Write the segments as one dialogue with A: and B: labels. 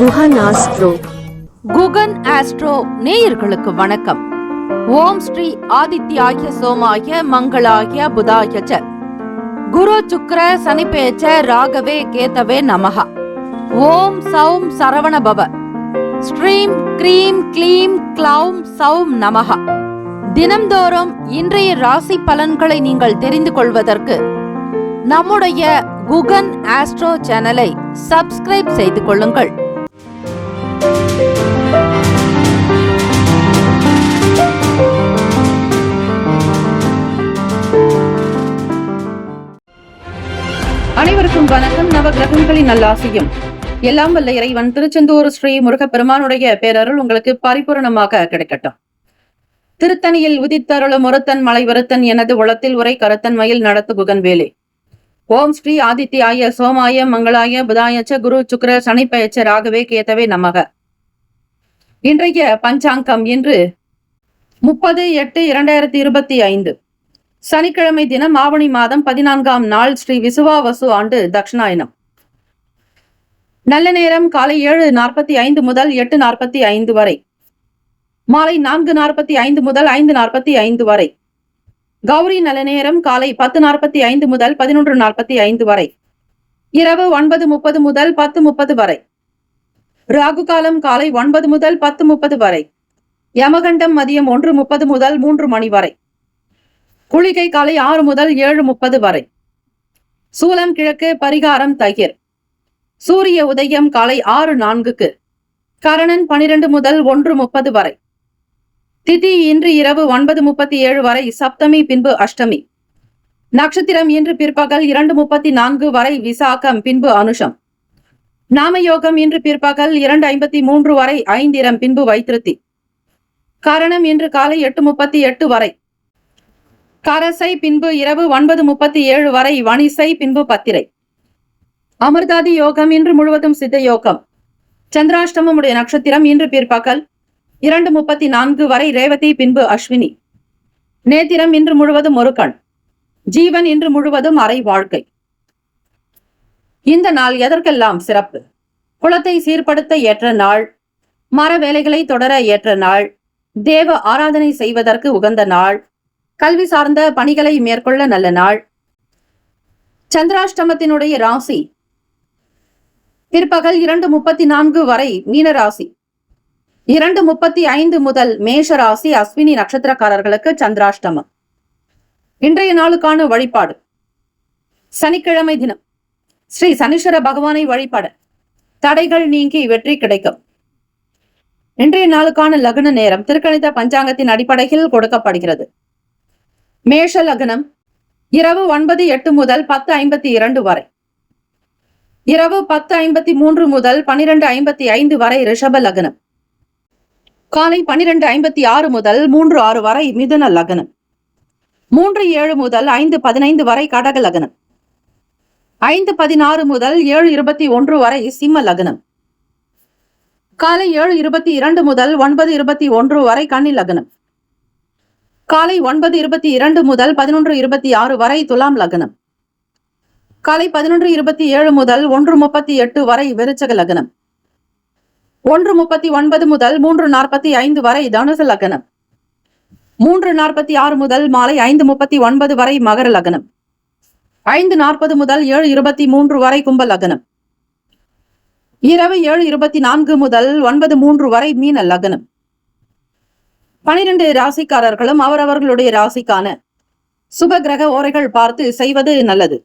A: Guhan astro.
B: Guhan astro நேயர்களுக்கு வணக்கம். ஓம் ஸ்ரீ ஆதித்யாய சோமாய மங்களாய புதாய ச குரு சுக்ர சனிபேச்ச ராகவே கேதவே நமஹ. ஓம் சௌம் சரவண பவ. ஸ்ரீம் க்ரீம் க்ளீம் க்ளௌம் சௌம் நமஹ. தினம்தோறும் இன்றைய ராசி பலன்களை நீங்கள் தெரிந்து கொள்வதற்கு நம்முடைய குகன் ஆஸ்ட்ரோ சேனலை சப்ஸ்கிரைப் செய்து கொள்ளுங்கள். அனைவருக்கும் வணக்கம். நவகிரகங்களின் நல்லாசியும் எல்லாம் வல்ல இறைவன் திருச்செந்தூர் ஸ்ரீ முருகப்பெருமானுடைய பேரருள் உங்களுக்கு பரிபூரணமாக கிடைக்கட்டும். திருத்தணியில் உதித்தருளும் ஒருத்தன் மலை வருத்தன் எனது உளத்தில் உரை கருத்தன் மயில் நடத்து குகன் வேலே. ஓம் ஸ்ரீ ஆதித்யாய சோமாய மங்களாய புதாயச்ச குரு சுக்ர சனிப்பயச்ச ராகவே கேதவே நமக. இன்றைய பஞ்சாங்கம் இன்று 30/8/2025 சனிக்கிழமை தினம் ஆவணி மாதம் 14ஆம் நாள் ஸ்ரீ விசுவாவசு ஆண்டு தட்சிணாயனம். நல்ல நேரம் காலை 7:45 முதல் 8:45 வரை, மாலை 4:45 முதல் 5:45 வரை. கௌரி நல்ல நேரம் காலை 10:45 முதல் 11:45 வரை, இரவு 9:30 முதல் 10:30 வரை. ராகு காலம் காலை 9 முதல் 10:30 வரை. யமகண்டம் மதியம் 1:30 முதல் 3 மணி வரை. குளிகை காலை 6 முதல் 7:30 வரை. சூலம் கிழக்கு, பரிகாரம் தயிர். சூரிய உதயம் காலை 6:04. கரணன் 12 முதல் 1:30 வரை. திதி இன்று இரவு 9:37 வரை, சப்தமி பின்பு அஷ்டமி. நட்சத்திரம் இன்று பிற்பகல் 2:34 வரை, விசாகம் பின்பு அனுஷம். நாமயோகம் இன்று பிற்பகல் 2:53 வரை, ஐந்திரம் பின்பு வைத்திருத்தி. கரணம் இன்று காலை 8:38 வரை. கரசை பின்பு இரவு 9:37 வரை, வணிசை பின்பு பத்திரை. அமிர்தாதி யோகம் இன்று முழுவதும் சித்த யோகம். சந்திராஷ்டமம் உடைய நட்சத்திரம் இன்று பிற்பகல் 2:34 வரை, ரேவதி பின்பு அஸ்வினி. நேத்திரம் இன்று முழுவதும் ஒரு கண். ஜீவன் இன்று முழுவதும் அரை வாழ்க்கை. இந்த நாள் எதற்கெல்லாம் சிறப்பு? குலத்தை சீர்படுத்த ஏற்ற நாள், மர வேலைகளை தொடர ஏற்ற நாள், தேவ ஆராதனை செய்வதற்கு உகந்த நாள், கல்வி சார்ந்த பணிகளை மேற்கொள்ள நல்ல நாள். சந்திராஷ்டமத்தினுடைய ராசி பிற்பகல் 2:34 வரை மீனராசி. 2:35 முதல் மேஷ ராசி அஸ்வினி நட்சத்திரக்காரர்களுக்கு சந்திராஷ்டமம். இன்றைய நாளுக்கான வழிபாடு. சனிக்கிழமை தினம் ஸ்ரீ சனீஸ்வர பகவானை வழிபாட தடைகள் நீங்கி வெற்றி கிடைக்கும். இன்றைய நாளுக்கான லக்ன நேரம் திருக்கணித பஞ்சாங்கத்தின் அடிப்படையில் கொடுக்கப்படுகிறது. மேஷ லக்னம் இரவு 9:08 முதல் 10:52 வரை. இரவு 10:53 முதல் 12:55 வரை ரிஷப லக்னம். காலை 12:56 முதல் 3:06 வரை மிதுன லக்னம். 3:07 முதல் 5:15 வரை கடக லக்னம். 5:16 முதல் 7:21 வரை சிம்ம லக்னம். காலை 7:22 முதல் 9:21 வரை கன்னி லக்னம். காலை 9:22 முதல் 11:26 வரை துலாம் லக்னம். காலை 11:27 முதல் 1:38 வரை விருச்சக லக்னம். 1:39 முதல் 3:45 வரை தனுசு லக்னம். 3:46 முதல் மாலை 5:39 வரை மகர லக்னம். 5:40 முதல் 7:23 வரை கும்ப லக்னம். இரவு 7:24 முதல் 9:03 வரை மீன லக்னம். 12 ராசிக்காரர்களும் அவரவர்களுடைய ராசிக்கான சுப கிரக ஓரைகள் பார்த்து செய்வது நல்லது.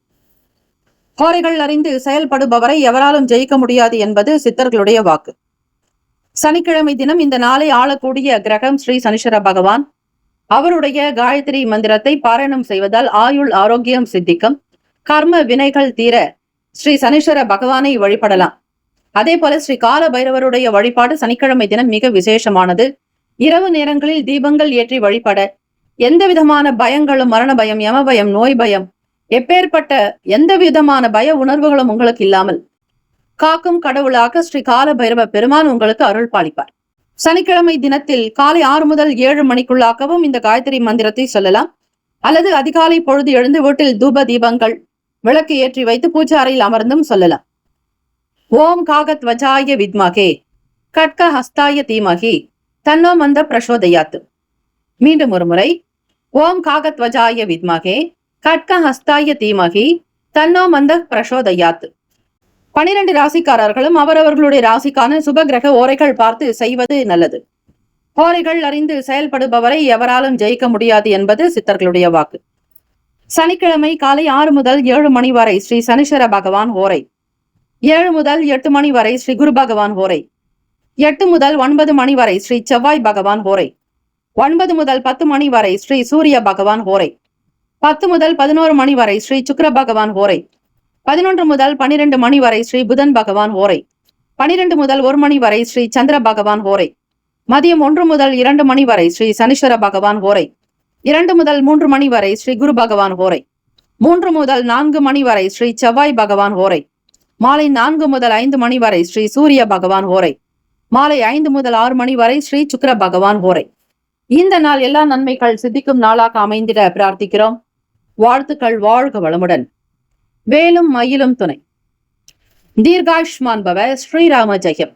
B: ஓரைகள் அறிந்து செயல்படுபவரை எவராலும் ஜெயிக்க முடியாது என்பது சித்தர்களுடைய வாக்கு. சனிக்கிழமை தினம் இந்த நாளை ஆளக்கூடிய கிரகம் ஸ்ரீ சனீஸ்வர பகவான். அவருடைய காயத்ரி மந்திரத்தை பாராயணம் செய்வதால் ஆயுள் ஆரோக்கியம் சித்திக்கும். கர்ம வினைகள் தீர ஸ்ரீ சனீஸ்வர பகவானை வழிபடலாம். அதே போல ஸ்ரீ கால பைரவருடைய வழிபாடு சனிக்கிழமை தினம் மிக விசேஷமானது. இரவு நேரங்களில் தீபங்கள் ஏற்றி வழிபட எந்த விதமான பயங்களும், மரண பயம், யம பயம், நோய் பயம், எப்பேற்பட்ட எந்த விதமான பய உணர்வுகளும் உங்களுக்கு இல்லாமல் காக்கும் கடவுளாக ஸ்ரீ கால பைரவ பெருமான் உங்களுக்கு அருள் பாலிப்பார். சனிக்கிழமை தினத்தில் காலை 6 முதல் 7 மணிக்குள்ளாகவும் இந்த காயத்ரி மந்திரத்தை சொல்லலாம். அல்லது அதிகாலை பொழுது எழுந்து வீட்டில் தூப தீபங்கள் விளக்கு ஏற்றி வைத்து பூஜை அறையில் அமர்ந்தும் சொல்லலாம். ஓம் காகத்வஜாய வித்மகே கட்கஹஸ்தாய தீமகி தன்னோ மந்த பிரசோதயாத். மீண்டும் ஒரு முறை. ஓம் காகத்வஜாய வித்மகே கட்கஹஸ்தாய தீமகி தன்னோ மந்த பிரசோதயாத். 12 ராசிக்காரர்களும் அவரவர்களுடைய ராசிக்கான சுபகிரக ஓரைகள் பார்த்து செய்வது நல்லது. ஓரைகள் அறிந்து செயல்படுபவரை எவராலும் ஜெயிக்க முடியாது என்பது சித்தர்களுடைய வாக்கு. சனிக்கிழமை காலை 6 முதல் 7 மணி வரை ஸ்ரீ சனீஸ்வர பகவான் ஓரை. 7 முதல் 8 மணி வரை ஸ்ரீ குரு பகவான் ஓரை. 8 முதல் 9 மணி வரை ஸ்ரீ செவ்வாய் பகவான் ஓரை. 9 முதல் 10 மணி வரை ஸ்ரீ சூரிய பகவான் ஓரை. 10 முதல் 11 மணி வரை ஸ்ரீ சுக்கிர பகவான் ஓரை. 11 முதல் 12 மணி வரை ஸ்ரீ புதன் பகவான் ஓரை. 12 முதல் 1 மணி வரை ஸ்ரீ சந்திர பகவான் ஓரை. மதியம் 1 முதல் 2 மணி வரை ஸ்ரீ சனீஸ்வர பகவான் ஓரை. 2 முதல் 3 மணி வரை ஸ்ரீ குரு பகவான் ஓரை. 3 முதல் 4 மணி வரை ஸ்ரீ செவ்வாய் பகவான் ஓரை. மாலை 4 முதல் 5 மணி வரை ஸ்ரீ சூரிய பகவான் ஓரை. மாலை 5 முதல் 6 மணி வரை ஸ்ரீ சுக்கிர பகவான் ஓரை. இந்த நாள் எல்லா நன்மைகள் சித்திக்கும் நாளாக அமைந்திட பிரார்த்திக்கிறோம். வாழ்த்துக்கள். வாழ்க வளமுடன். வேலும் மயிலும் துணை. தீர்காயுஷ்மான் பவ. ஸ்ரீராம ஜெயம்.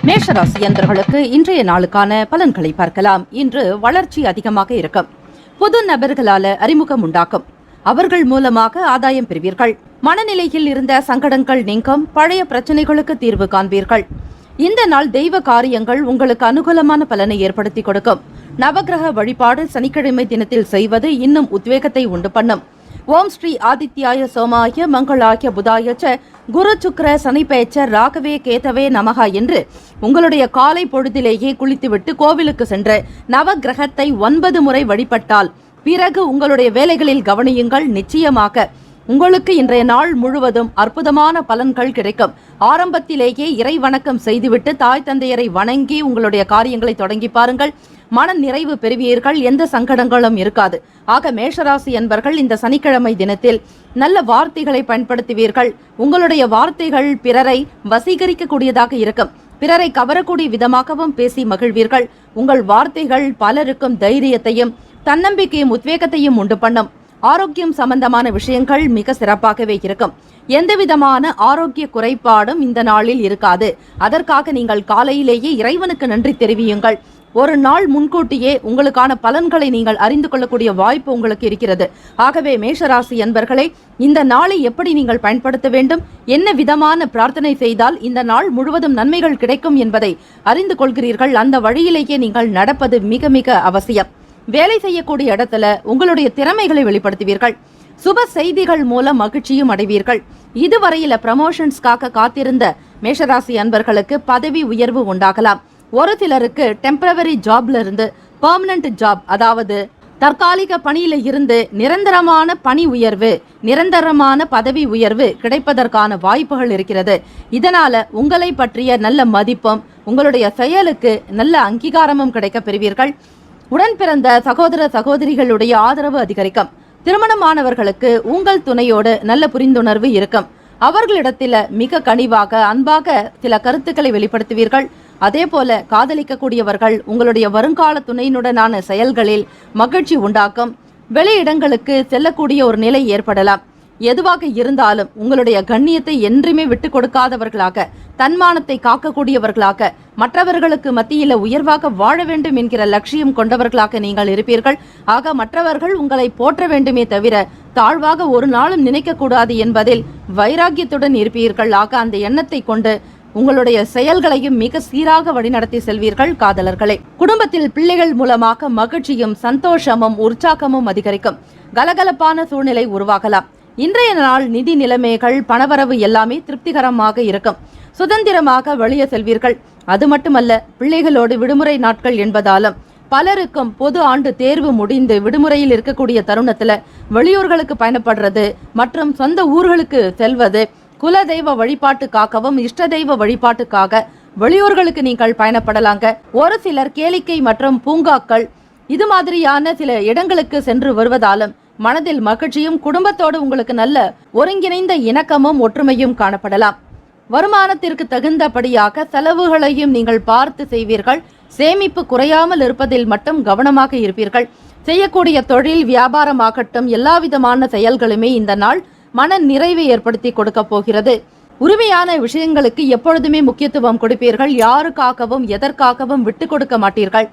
B: மேஷராசி அன்பர்களுக்கு இன்றைய நாளுக்கான பலன்களை பார்க்கலாம். இன்று வளர்ச்சி அதிகமாக இருக்கும். புது நபர்களால அறிமுகம் உண்டாக்கும். அவர்கள் மூலமாக ஆதாயம் பெறுவீர்கள். மனநிலையில் இருந்த சங்கடங்கள் நீங்கும். பழைய பிரச்சனைகளுக்கு தீர்வு காண்பீர்கள். இந்த நாள் தெய்வ காரியங்கள் உங்களுக்கு அனுகூலமான பலனை ஏற்படுத்தி கொடுக்கும். நவகிரக வழிபாடு சனிக்கிழமை தினத்தில் செய்வது இன்னும் உத்வேகத்தை உண்டு பண்ணும். ஓம் ஸ்ரீ ஆதித்யாய சோமாய மங்களாய புதாயச்ச குரு சுக்கிர சனி பேச்ச ராகவே கேதவே நமகா என்று உங்களுடைய காலை பொழுதிலேயே குளித்துவிட்டு கோவிலுக்கு சென்று நவகிரகத்தை 9 முறை வழிபட்டால் பிறகு உங்களுடைய வேலைகளில் கவனியுங்கள். நிச்சயமாக உங்களுக்கு இன்றைய நாள் முழுவதும் அற்புதமான பலன்கள் கிடைக்கும். ஆரம்பத்திலேயே இறை வணக்கம் செய்துவிட்டு தாய் தந்தையரை வணங்கி உங்களுடைய காரியங்களை தொடங்கி பாருங்கள். மன நிறைவு பெறுவீர்கள். எந்த சங்கடங்களும் இருக்காது. ஆக மேஷராசி என்பர்கள் இந்த சனிக்கிழமை தினத்தில் நல்ல வார்த்தைகளை பயன்படுத்துவீர்கள். உங்களுடைய வார்த்தைகள் பிறரை வசீகரிக்கக்கூடியதாக இருக்கும். பிறரை கவரக்கூடிய விதமாகவும் பேசி மகிழ்வீர்கள். உங்கள் வார்த்தைகள் பலருக்கும் தைரியத்தையும் தன்னம்பிக்கையும் உத்வேகத்தையும் உண்டு பண்ணும். ஆரோக்கியம் சம்பந்தமான விஷயங்கள் மிக சிறப்பாகவே இருக்கும். எந்தவிதமான ஆரோக்கிய குறைபாடும் இந்த நாளில் இருக்காது. அதற்காக நீங்கள் காலையிலேயே இறைவனுக்கு நன்றி தெரிவியுங்கள். ஒரு நாள் முன்கூட்டியே உங்களுக்கான பலன்களை நீங்கள் அறிந்து கொள்ளக்கூடிய வாய்ப்பு உங்களுக்கு இருக்கிறது. ஆகவே மேஷராசி என்பர்களை இந்த நாளை எப்படி நீங்கள் பயன்படுத்த வேண்டும், என்ன விதமான பிரார்த்தனை செய்தால் இந்த நாள் முழுவதும் நன்மைகள் கிடைக்கும் என்பதை அறிந்து கொள்கிறீர்கள். அந்த வழியிலேயே நீங்கள் நடப்பது மிக மிக அவசியம். வேலை செய்யக்கூடிய இடத்துல உங்களுடைய திறமைகளை வெளிப்படுத்துவீர்கள். சுப செய்திகள் மூலம் மகிழ்ச்சியும் அடைவீர்கள். இதுவரையில ப்ரமோஷன்ஸ்க்காக காத்திருந்த மேஷராசி அன்பர்களுக்கு பதவி உயர்வு உண்டாகலாம். ஒரு சிலருக்கு டெம்பரவரி ஜாப்ல இருந்து பெர்மனன்ட் ஜாப், அதாவது தற்காலிக பணியில இருந்து நிரந்தரமான பணி உயர்வு, நிரந்தரமான பதவி உயர்வு கிடைப்பதற்கான வாய்ப்புகள் இருக்கிறது. இதனால உங்களை பற்றிய நல்ல மதிப்பும் உங்களுடைய செயலுக்கு நல்ல அங்கீகாரமும் கிடைக்க பெறுவீர்கள். உடன் பிறந்த சகோதர சகோதரிகளுடைய ஆதரவு அதிகரிக்கும். திருமணமானவர்களுக்கு உங்கள் துணையோடு நல்ல புரிந்துணர்வு இருக்கும். அவர்களிடத்தில மிக கனிவாக அன்பாக சில கருத்துக்களை வெளிப்படுத்துவீர்கள். அதே போல காதலிக்கக்கூடியவர்கள் உங்களுடைய வருங்கால துணையினுடனான செயல்களில் மகிழ்ச்சி உண்டாக்கும். வெளியிடங்களுக்கு செல்லக்கூடிய ஒரு நிலை ஏற்படலாம். எதுவாக இருந்தாலும் உங்களுடைய கண்ணியத்தை என்றுமே விட்டு கொடுக்காதவர்களாக, தன்மானத்தை காக்கக்கூடியவர்களாக, மற்றவர்களுக்கு மத்தியில உயர்வாக வாழ வேண்டும் என்கிற லட்சியம் கொண்டவர்களாக நீங்கள் இருப்பீர்கள். ஆக மற்றவர்கள் உங்களை போற்ற வேண்டுமே தவிர தாழ்வாக ஒரு நாளும் நினைக்க கூடாது என்பதில் வைராக்கியத்துடன் இருப்பீர்கள். ஆக அந்த எண்ணத்தை கொண்டு உங்களுடைய செயல்களையும் மிக சீராக வழிநடத்தி செல்வீர்கள். காதலர்களே, குடும்பத்தில் பிள்ளைகள் மூலமாக மகிழ்ச்சியும் சந்தோஷமும் உற்சாகமும் அதிகரிக்கும். கலகலப்பான சூழ்நிலை உருவாகலாம். இன்றைய நாள் நிதி நிலைமைகள், பணவரவு எல்லாமே திருப்திகரமாக இருக்கும். சுதந்திரமாக வெளியே செல்வீர்கள். அது மட்டுமல்ல, பிள்ளைகளோடு விடுமுறை நாட்கள் என்பதாலும் பலருக்கும் பொது ஆண்டு தேர்வு முடிந்து விடுமுறையில் இருக்கக்கூடிய தருணத்துல வெளியூர்களுக்கு பயணப்படுறது மற்றும் சொந்த ஊர்களுக்கு செல்வது, குலதெய்வ வழிபாட்டுக்காகவும் இஷ்ட தெய்வ வழிபாட்டுக்காக வெளியூர்களுக்கு நீங்கள் பயணப்படலாங்க. ஒரு சிலர் கேளிக்கை மற்றும் பூங்காக்கள் இது மாதிரியான சில இடங்களுக்கு சென்று வருவதாலும் மனதில் மகிழ்ச்சியும் குடும்பத்தோடு உங்களுக்கு நல்ல ஒருங்கிணைந்த இணக்கமும் ஒற்றுமையும் காணப்படலாம். வருமானத்திற்கு தகுந்தபடியாக செலவுகளையும் நீங்கள் பார்த்து செய்வீர்கள். சேமிப்பு குறையாமல் இருப்பதில் மட்டும் கவனமாக இருப்பீர்கள். செய்யக்கூடிய தொழில் வியாபாரமாகட்டும் எல்லாவிதமான செயல்களுமே இந்த நாள் மன நிறைவை ஏற்படுத்தி கொடுக்க போகிறது. உரிமையான விஷயங்களுக்கு எப்பொழுதுமே முக்கியத்துவம் கொடுப்பீர்கள். யாருக்காகவும் எதற்காகவும் விட்டு கொடுக்க மாட்டீர்கள்.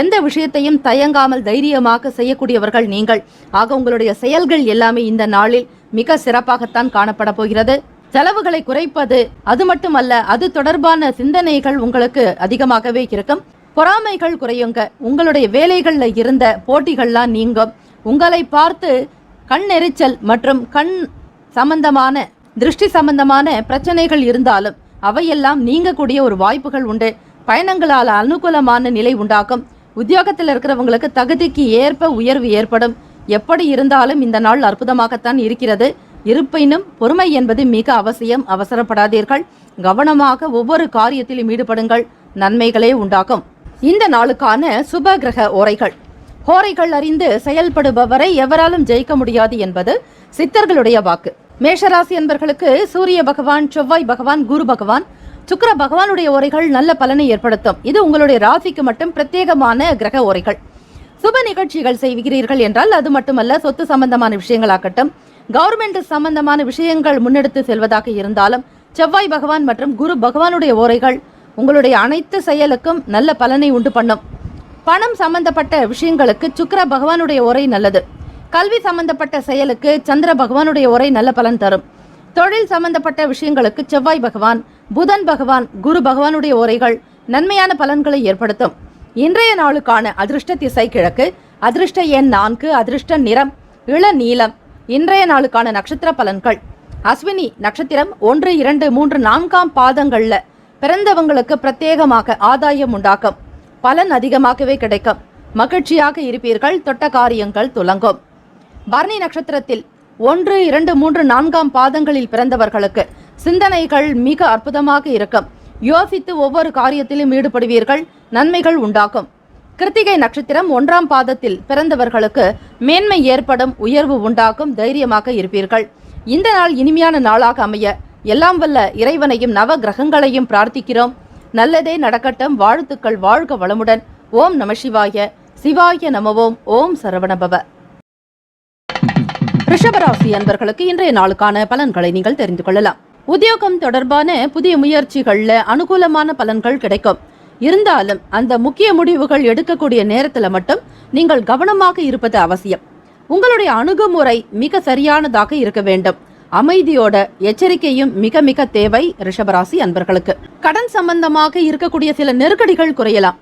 B: எந்த விஷயத்தையும் தயங்காமல் தைரியமாக செய்யக்கூடியவர்கள் நீங்கள். ஆக உங்களுடைய செயல்கள் எல்லாமே இந்த நாளில் மிக சிறப்பாகத்தான் காணப்பட போகிறது. செலவுகளை குறைப்பது அது மட்டுமல்ல, அது தொடர்பான சிந்தனைகள் உங்களுக்கு அதிகமாகவே இருக்கும். பொறாமைகள் குறையுங்க. உங்களுடைய வேலைகள்ல இருந்த போட்டிகள்லாம் நீங்கும். உங்களை பார்த்து கண் எரிச்சல் மற்றும் கண் சம்பந்தமான திருஷ்டி சம்பந்தமான பிரச்சனைகள் இருந்தாலும் அவையெல்லாம் நீங்கக்கூடிய ஒரு வாய்ப்புகள் உண்டு. பயணங்களால் அனுகூலமான நிலை உண்டாகும். உத்தியோகத்தில் இருக்கிறவங்களுக்கு தகுதிக்கு ஏற்ப உயர்வு ஏற்படும். எப்படி இருந்தாலும் இந்த நாள் அற்புதமாகத்தான் இருக்கிறது. இருப்பினும் பொறுமை என்பது மிக அவசியம். அவசரப்படாதீர்கள். கவனமாக ஒவ்வொரு காரியத்திலும் ஈடுபடுங்கள். நன்மைகளே உண்டாகும். இந்த நாளுக்கான சுப கிரக ஹோரைகள் அறிந்து செயல்படுபவரை எவராலும் ஜெயிக்க முடியாது என்பது சித்தர்களுடைய வாக்கு. மேஷராசி என்பர்களுக்கு சூரிய பகவான், செவ்வாய் பகவான், குரு பகவான், சுக்கிர பகவானுடைய ஓரைகள் நல்ல பலனை ஏற்படுத்தும். இது உங்களுடைய ராசிக்கு மட்டும் பிரத்யேகமான கிரக ஓரைகள். சுப நிகழ்ச்சிகள் செய்கிறீர்கள் என்றால் அது மட்டுமல்ல, சொத்து சம்பந்தமான விஷயங்களாகட்டும், கவர்மெண்ட் சம்பந்தமான விஷயங்கள் முன்னெடுத்து செல்வதாக இருந்தாலும் செவ்வாய் பகவான் மற்றும் குரு பகவானுடைய ஓரைகள் உங்களுடைய அனைத்து செயலுக்கும் நல்ல பலனை உண்டு பண்ணும். பணம் சம்பந்தப்பட்ட விஷயங்களுக்கு சுக்கிர பகவானுடைய ஓரை நல்லது. கல்வி சம்பந்தப்பட்ட செயலுக்கு சந்திர பகவானுடைய ஓரை நல்ல பலன் தரும். தொழில் சம்பந்தப்பட்ட விஷயங்களுக்கு செவ்வாய் பகவான், புதன் பகவான், குரு பகவானுடைய ஓரைகள் நன்மையான பலன்களை ஏற்படுத்தும். இன்றைய நாளுக்கான அதிர்ஷ்ட திசை கிழக்கு, அதிர்ஷ்ட எண் 4, அதிர்ஷ்ட நிறம் இளநீலம். இன்றைய நாளுக்கான நட்சத்திர பலன்கள். அஸ்வினி நட்சத்திரம் 1, 2, 3, 4ஆம் பாதங்கள்ல பிறந்தவங்களுக்கு பிரத்யேகமாக ஆதாயம் உண்டாக்கும். பலன் அதிகமாகவே கிடைக்கும். மகிழ்ச்சியாக இருப்பீர்கள். தொட்ட காரியங்கள் துலங்கும். பரணி நட்சத்திரத்தில் 1, 2, 3, 4ஆம் பாதங்களில் பிறந்தவர்களுக்கு சிந்தனைகள் மிக அற்புதமாக இருக்கும். யோசித்து ஒவ்வொரு காரியத்திலும் ஈடுபடுவீர்கள். நன்மைகள் உண்டாகும். கிருத்திகை நட்சத்திரம் 1ஆம் பாதத்தில் பிறந்தவர்களுக்கு மேன்மை ஏற்படும். உயர்வு உண்டாகும். தைரியமாக இருப்பீர்கள். இந்த நாள் இனிமையான நாளாக அமைய எல்லாம் வல்ல இறைவனையும் நவ கிரகங்களையும் பிரார்த்திக்கிறோம். நல்லதே நடக்கட்டும். வாழ்த்துக்கள். வாழ்க வளமுடன். ஓம் நம சிவாய. சிவாய நமவோம். ஓம் சரவணபவ. ரிஷபராசி அன்பர்களுக்கு இன்றைய நாளுக்கான பலன்களை நீங்கள் தெரிந்து கொள்ளலாம். உத்தியோகம் தொடர்பான புதிய முயற்சிகள்ல அனுகூலமான பலன்கள் கிடைக்கும். இருந்தாலும் அந்த முக்கிய முடிவுகள் எடுக்கக்கூடிய நேரத்துல மட்டும் நீங்கள் கவனமாக இருப்பது அவசியம். உங்களுடைய அணுகுமுறை மிக சரியானதாக இருக்க வேண்டும். அமைதியோட எச்சரிக்கையும் மிக மிக தேவை. ரிஷபராசி அன்பர்களுக்கு கடன் சம்பந்தமாக இருக்கக்கூடிய சில நெருக்கடிகள் குறையலாம்.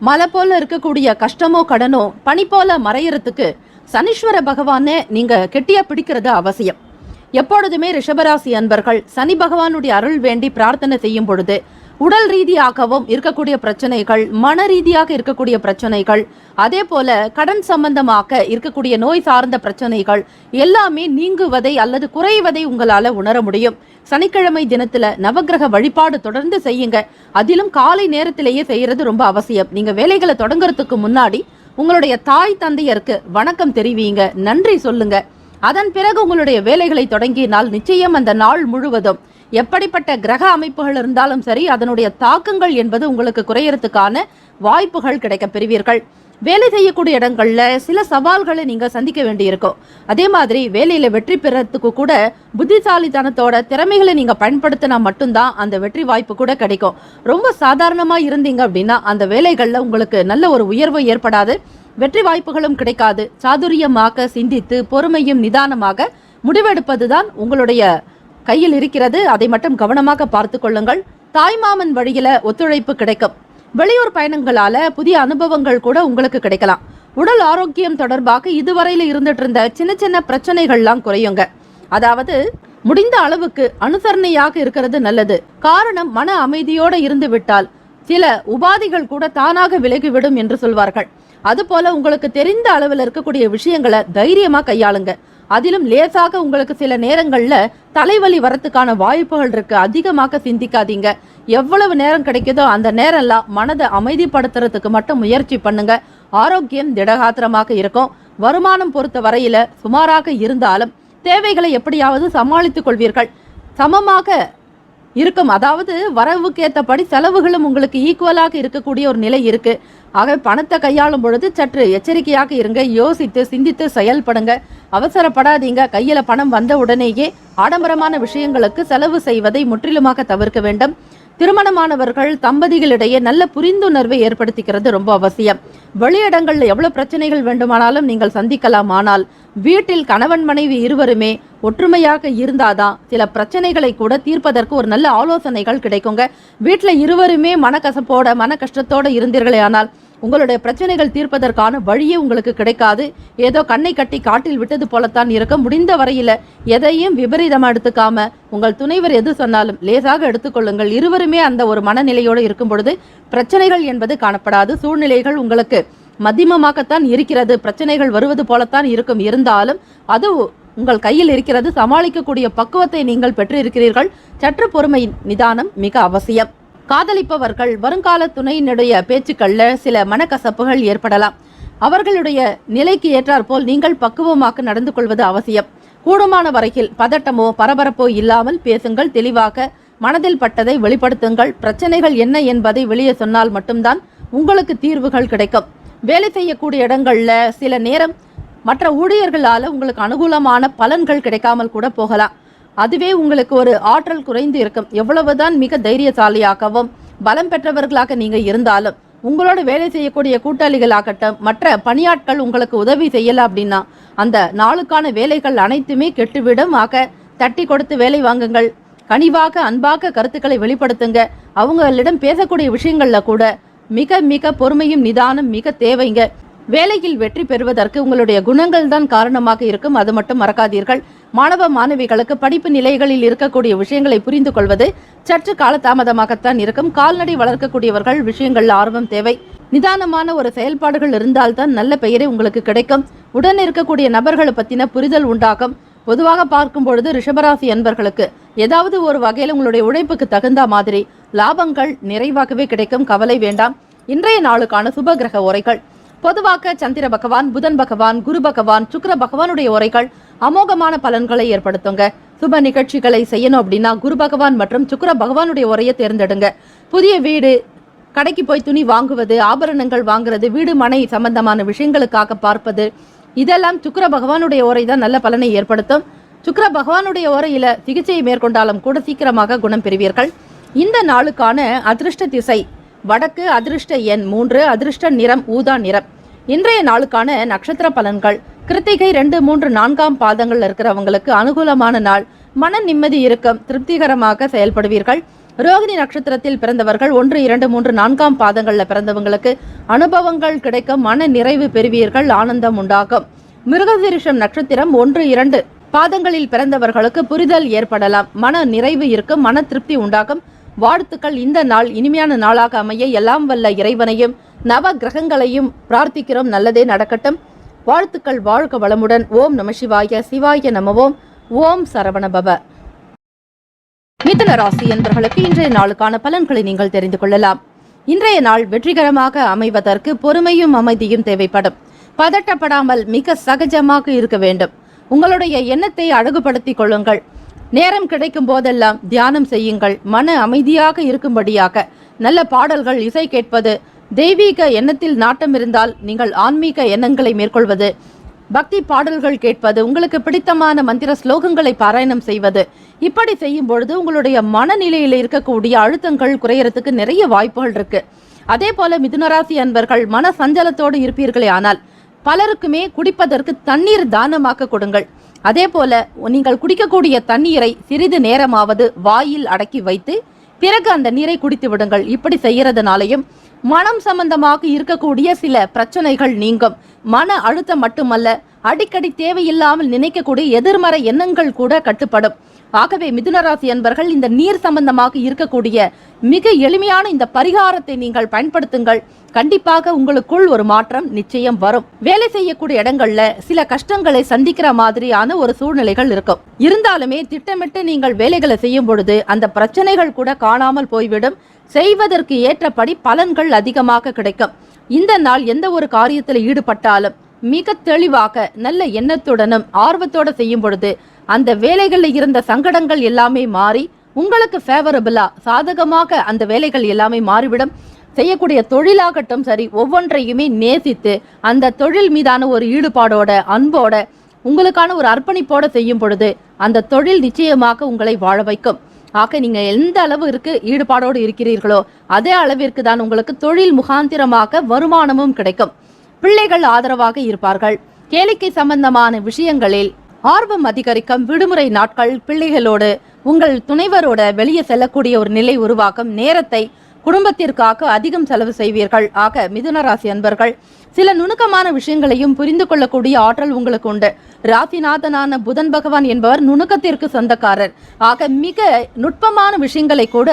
B: மலை போல இருக்கக்கூடிய கஷ்டமோ கடனோ பனி போல மறையறதுக்கு சனீஸ்வர பகவானே நீங்க கெட்டியா பிடிக்கிறது அவசியம். எப்பொழுதுமே ரிஷபராசி அன்பர்கள் சனி பகவானுடைய அருள் வேண்டி பிரார்த்தனை செய்யும் பொழுது உடல் ரீதியாகவும் இருக்கக்கூடிய பிரச்சனைகள், மன ரீதியாக இருக்கக்கூடிய பிரச்சனைகள், அதே போல கடன் சம்பந்தமாக இருக்கக்கூடிய நோய் சார்ந்த பிரச்சனைகள் எல்லாமே நீங்குவதை அல்லது குறைவதை உங்களால உணர முடியும். சனிக்கிழமை தினத்துல நவகிரக வழிபாடு தொடர்ந்து செய்யுங்க. அதிலும் காலை நேரத்திலேயே செய்யறது ரொம்ப அவசியம். நீங்க வேலைகளை தொடங்குறதுக்கு முன்னாடி உங்களுடைய தாய் தந்தையருக்கு வணக்கம் தெரிவிங்க, நன்றி சொல்லுங்க. அதன் பிறகு உங்களுடைய வேலைகளை தொடங்கினால் நிச்சயம் அந்த நாள் முழுவதும் எப்படிப்பட்ட கிரக அமைப்புகள் இருந்தாலும் சரி அதனுடைய தாக்கங்கள் என்பது உங்களுக்கு குறையறதுக்கான வாய்ப்புகள் கிடைக்க பெறுவீர்கள். வேலை செய்யக்கூடிய இடங்கள்ல சில சவால்களை நீங்க சந்திக்க வேண்டியிருக்கும். அதே மாதிரி வேலையில வெற்றி பெறத்துக்கு கூட புத்திசாலித்தனத்தோட திறமைகளை நீங்க பயன்படுத்தினா மட்டும்தான் அந்த வெற்றி வாய்ப்பு கூட கிடைக்கும். ரொம்ப சாதாரணமா இருந்தீங்க அப்படின்னா அந்த வேலைகள்ல உங்களுக்கு நல்ல ஒரு உயர்வு ஏற்படாது. வெற்றி வாய்ப்புகளும் கிடைக்காது. சாதுரியமாக சிந்தித்து பொறுமையும் நிதானமாக முடிவெடுப்பதுதான் உங்களுடைய கையில் இருக்கிறது. அதை மட்டும் கவனமாக பார்த்து கொள்ளுங்கள். தாய்மாமன் வழியில ஒத்துழைப்பு கிடைக்கும். வெளியூர் பயணங்களால புதிய அனுபவங்கள் கூட உங்களுக்கு கிடைக்கலாம். உடல் ஆரோக்கியம் தொடர்பாக இதுவரையில இருந்துட்டு இருந்த சின்ன சின்ன பிரச்சனைகள்லாம் குறையுங்க. அதாவது முடிந்த அளவுக்கு அனுசரணையாக இருக்கிறது நல்லது. காரணம், மன அமைதியோட இருந்து விட்டால் சில உபாதைகள் கூட தானாக விலகிவிடும் என்று சொல்வார்கள். அதுபோல உங்களுக்கு தெரிந்த அளவில் இருக்கக்கூடிய விஷயங்களை தைரியமா கையாளுங்க. அதிலும் லேசாக உங்களுக்கு சில நேரங்கள்ல தலைவலி வரத்துக்கான வாய்ப்புகள் இருக்கு. அதிகமாக சிந்திக்காதீங்க. எவ்வளவு நேரம் கிடைக்குதோ அந்த நேரம்லாம் மனதை அமைதிப்படுத்துறதுக்கு மட்டும் முயற்சி பண்ணுங்க. ஆரோக்கியம் திடகாத்திரமாக இருக்கும். வருமானம் பொறுத்த வரையில சுமாராக இருந்தாலும் தேவைகளை எப்படியாவது சமாளித்துக் கொள்வீர்கள். சமமாக இருக்கும், அதாவது வரவுக்கு ஏற்றபடி செலவுகளும் உங்களுக்கு ஈக்குவலாக இருக்கக்கூடிய ஒரு நிலை இருக்கு. ஆக பணத்தை கையாளும் பொழுது சற்று எச்சரிக்கையாக இருங்க. யோசித்து சிந்தித்து செயல்படுங்க. அவசரப்படாதீங்க. கையில பணம் வந்த உடனேயே ஆடம்பரமான விஷயங்களுக்கு செலவு செய்வதை முற்றிலுமாக தவிர்க்க வேண்டும். திருமணமானவர்கள் தம்பதிகளிடையே நல்ல புரிந்துணர்வை ஏற்படுத்திக்கிறது ரொம்ப அவசியம். வெளியிடங்கள்ல எவ்வளவு பிரச்சனைகள் வேண்டுமானாலும் நீங்கள் சந்திக்கலாம். ஆனால் வீட்டில் கணவன் மனைவி இருவருமே ஒற்றுமையாக இருந்தாதான் சில பிரச்சனைகளை கூட தீர்ப்பதற்கு ஒரு நல்ல ஆலோசனைகள் கிடைக்குங்க. வீட்டுல இருவருமே மனக்கசப்போட மன கஷ்டத்தோட இருந்தீர்களே ஆனால் உங்களுடைய பிரச்சனைகள் தீர்ப்பதற்கான வழியே உங்களுக்கு கிடைக்காது. ஏதோ கண்ணை கட்டி காட்டில் விட்டது போலத்தான் இருக்க. முடிந்த வரையில எதையும் விபரீதமா எடுத்துக்காம உங்கள் துணைவர் எது சொன்னாலும் லேசாக எடுத்துக்கொள்ளுங்கள். இருவருமே அந்த ஒரு மனநிலையோடு இருக்கும் பொழுது பிரச்சனைகள் என்பது காணப்படாது. சூழ்நிலைகள் உங்களுக்கு மத்தியமமாகத்தான் இருக்கிறது. பிரச்சனைகள் வருவது போலத்தான் இருக்கும். இருந்தாலும் அது உங்கள் கையில் இருக்கிறது. சமாளிக்கக்கூடிய பக்குவத்தை நீங்கள் பெற்றிருக்கிறீர்கள். சற்று பொறுமை நிதானம் மிக அவசியம். காதலிப்பவர்கள் வருங்கால துணையினுடைய பேச்சுக்கள்ல சில மனக்கசப்புகள் ஏற்படலாம். அவர்களுடைய நிலைக்கு ஏற்றாற்போல் நீங்கள் பக்குவமாக நடந்து கொள்வது அவசியம். கூடுமான வரையில் பதட்டமோ பரபரப்போ இல்லாமல் பேசுங்கள். தெளிவாக மனதில் பட்டதை வெளிப்படுத்துங்கள். பிரச்சனைகள் என்ன என்பதை வெளியே சொன்னால் மட்டும்தான் உங்களுக்கு தீர்வுகள் கிடைக்கும். வேலை செய்யக்கூடிய இடங்கள்ல சில நேரம் மற்ற ஊழியர்களால உங்களுக்கு அனுகூலமான பலன்கள் கிடைக்காமல் கூட போகலாம். அதுவே உங்களுக்கு ஒரு ஆற்றல் குறைந்து இருக்கும். எவ்வளவுதான் மிக தைரியசாலியாகவும் பலம் பெற்றவர்களாக நீங்க இருந்தாலும் உங்களோட வேலை செய்யக்கூடிய கூட்டாளிகளாகட்டும் மற்ற பணியாட்கள் உங்களுக்கு உதவி செய்யல அப்படின்னா அந்த நாளுக்கான வேலைகள் அனைத்துமே கெட்டுவிடும். ஆக தட்டி கொடுத்து வேலை வாங்குங்கள். கனிவாக அன்பாக கருத்துக்களை வெளிப்படுத்துங்க. அவங்களிடம் பேசக்கூடிய விஷயங்கள்ல கூட மிக மிக பொறுமையும் நிதானம் மிக தேவைங்க. வேலையில் வெற்றி பெறுவதற்கு உங்களுடைய குணங்கள் தான் காரணமாக இருக்கும். அது மட்டும் மறக்காதீர்கள். மாணவ மாணவிகளுக்கு படிப்பு நிலைகளில் இருக்கக்கூடிய விஷயங்களை புரிந்து கொள்வது சற்று காலதாமதமாகத்தான் இருக்கும். கால்நடை வளர்க்கக்கூடியவர்கள் விஷயங்கள் ஆர்வம் தேவை. நிதானமான ஒரு செயல்பாடுகள் இருந்தால்தான் நல்ல பெயரை உங்களுக்கு கிடைக்கும். உடன் இருக்கக்கூடிய நபர்களை பத்தின புரிதல் உண்டாகும். பொதுவாக பார்க்கும் பொழுது ரிஷபராசி அன்பர்களுக்கு ஏதாவது ஒரு வகையில் உங்களுடைய உழைப்புக்கு தகுந்த மாதிரி லாபங்கள் நிறைவாகவே கிடைக்கும். கவலை வேண்டாம். இன்றைய நாளுக்கான சுப கிரக உரைகள். பொதுவாக சந்திர பகவான், புதன் பகவான், குரு பகவான், சுக்கிர பகவானுடைய உரைகள் அமோகமான பலன்களை ஏற்படுத்துங்க. சுப நிகழ்ச்சிகளை செய்யணும் அப்படின்னா குரு பகவான் மற்றும் சுக்கிர பகவானுடைய உரையை தேர்ந்தெடுங்க. புதிய வீடு, கடைக்கு போய் துணி வாங்குவது, ஆபரணங்கள் வாங்குறது, வீடு மனை சம்பந்தமான விஷயங்களுக்காக பார்ப்பது, இதெல்லாம் சுக்கிர பகவானுடைய உரை தான் நல்ல பலனை ஏற்படுத்தும். சுக்கிர பகவானுடைய உரையில சிகிச்சையை மேற்கொண்டாலும் கூட சீக்கிரமாக குணம் பெறுவீர்கள். இந்த நாளுக்கான அதிர்ஷ்ட திசை வடக்கு, அதிர்ஷ்ட எண் 3, அதிர்ஷ்ட நிறம் ஊதா நிறம். இன்றைய நாளுக்கான நட்சத்திர பலன்கள். கிருத்திகை 2, 3, 4ஆம் பாதங்கள் இருக்கிறவங்களுக்கு அனுகூலமான நாள். மன நிம்மதி இருக்கும். திருப்திகரமாக செயல்படுவீர்கள். ரோகிணி நட்சத்திரத்தில் பிறந்தவர்கள் 1, 2, 3, 4ஆம் பாதங்கள்ல பிறந்தவங்களுக்கு அனுபவங்கள் கிடைக்கும். மன நிறைவு பெறுவீர்கள். ஆனந்தம் உண்டாகும். மிருகசீரிஷம் நட்சத்திரம் 1, 2 பாதங்களில் பிறந்தவர்களுக்கு புரிதல் ஏற்படலாம். மன நிறைவு இருக்கும். மன திருப்தி உண்டாகும். வாழ்த்துக்கள். இந்த நாள் இனிமையான நாளாக அமைய எல்லாம் வல்ல இறைவனையும் நவ கிரகங்களையும் பிரார்த்திக்கிறோம். நல்லதே நடக்கட்டும். வாழ்த்துக்கள். வாழ்க வளமுடன். ஓம் நம சிவாய. சிவாய நமவோம். ஓம் சரவணபவ. மிதுன ராசி என்பவர்களுக்கு இன்றைய நாளுக்கான பலன்களை நீங்கள் தெரிந்து கொள்ளலாம். இன்றைய நாள் வெற்றிகரமாக அமைவதற்கு பொறுமையும் அமைதியும் தேவைப்படும். பதட்டப்படாமல் மிக சகஜமாக இருக்க வேண்டும். உங்களுடைய எண்ணத்தை அழகுபடுத்திக் கொள்ளுங்கள். நேரம் கிடைக்கும் போதெல்லாம் தியானம் செய்யுங்கள். மன அமைதியாக இருக்கும்படியாக நல்ல பாடல்கள், இசை கேட்பது, தெய்வீக எண்ணத்தில் நாட்டம் இருந்தால் நீங்கள் ஆன்மீக எண்ணங்களை மேற்கொள்வது, பக்தி பாடல்கள் கேட்பது, உங்களுக்கு பிடித்தமான மந்திர ஸ்லோகங்களை பாராயணம் செய்வது, இப்படி செய்யும் பொழுது உங்களுடைய மனநிலையில் இருக்கக்கூடிய அழுத்தங்கள் குறையறதுக்கு நிறைய வாய்ப்புகள் இருக்கு. அதே போல மிதுனராசி அன்பர்கள் மன சஞ்சலத்தோடு இருப்பீர்களே ஆனால் பலருக்குமே குடிப்பதற்கு தண்ணீர் தானமாக்க கொடுங்கள். அதே போல நீங்கள் குடிக்கக்கூடிய தண்ணீரை சிறிது நேரமாவது வாயில் அடக்கி வைத்து பிறகு அந்த நீரை குடித்து விடுங்கள். இப்படி செய்யறதுனாலையும் மனம் சம்பந்தமாக இருக்கக்கூடிய சில பிரச்சனைகள் நீங்கும். மன அழுத்தம் மட்டுமல்ல, அடிக்கடி தேவையில்லாமல் நினைக்கக்கூடிய எதிர்மறை எண்ணங்கள் கூட கட்டுப்படும். ஆகவே மிதுன ராசி அன்பர்கள் இந்த நீர் சம்பந்தமாக இருக்கக்கூடிய மிக எளிமையான இந்த பரிகாரத்தை நீங்கள் பயன்படுத்துங்கள். கண்டிப்பாக உங்களுக்குள் ஒரு மாற்றம் நிச்சயம் வரும். வேலை செய்யக்கூடிய இடங்கள்ல சில கஷ்டங்களை சந்திக்கிற மாதிரியான ஒரு சூழ்நிலைகள் இருக்கும். இருந்தாலுமே திட்டமிட்டு நீங்கள் வேலைகளை செய்யும் பொழுது அந்த பிரச்சனைகள் கூட காணாமல் போய்விடும். செய்வதற்கு ஏற்றபடி பலன்கள் அதிகமாக கிடைக்கும். இந்த நாள் எந்த ஒரு காரியத்தில் ஈடுபட்டாலும் மிக தெளிவாக நல்ல எண்ணத்துடனும் ஆர்வத்தோட செய்யும் பொழுது அந்த வேலைகளில் இருந்த சங்கடங்கள் எல்லாமே மாறி உங்களுக்கு ஃபேவரபிளா சாதகமாக அந்த வேலைகள் எல்லாமே மாறிவிடும். செய்யக்கூடிய தொழிலாகட்டும் சரி, ஒவ்வொன்றையுமே நேசித்து அந்த தொழில் மீதான ஒரு ஈடுபாடோட அன்போட உங்களுக்கான ஒரு அர்ப்பணிப்போட செய்யும் பொழுது அந்த தொழில் நிச்சயமாக உங்களை வாழ வைக்கும். ஆக நீங்க எந்த அளவிற்கு ஈடுபாடோடு இருக்கிறீர்களோ அதே அளவிற்கு தான் உங்களுக்கு தொழில் முகாந்திரமாக வருமானமும் கிடைக்கும். பிள்ளைகள் ஆதரவாக இருப்பார்கள். கேளிக்கை சம்பந்தமான விஷயங்களில் ஆர்வம் அதிகரிக்கும். விடுமுறை நாட்கள் பிள்ளைகளோடு உங்கள் துணைவரோட வெளியே செல்லக்கூடிய ஒரு நிலை உருவாக்கும். நேரத்தை குடும்பத்திற்காக அதிகம் செலவு செய்வீர்கள். ஆக மிதுன ராசி அன்பர்கள் சில நுணுக்கமான விஷயங்களையும் புரிந்து கொள்ளக்கூடிய ஆற்றல் உங்களுக்கு உண்டு. ராசிநாதனான புதன் பகவான் என்பவர் நுணுக்கத்திற்கு சொந்தக்காரர். ஆக மிக நுட்பமான விஷயங்களை கூட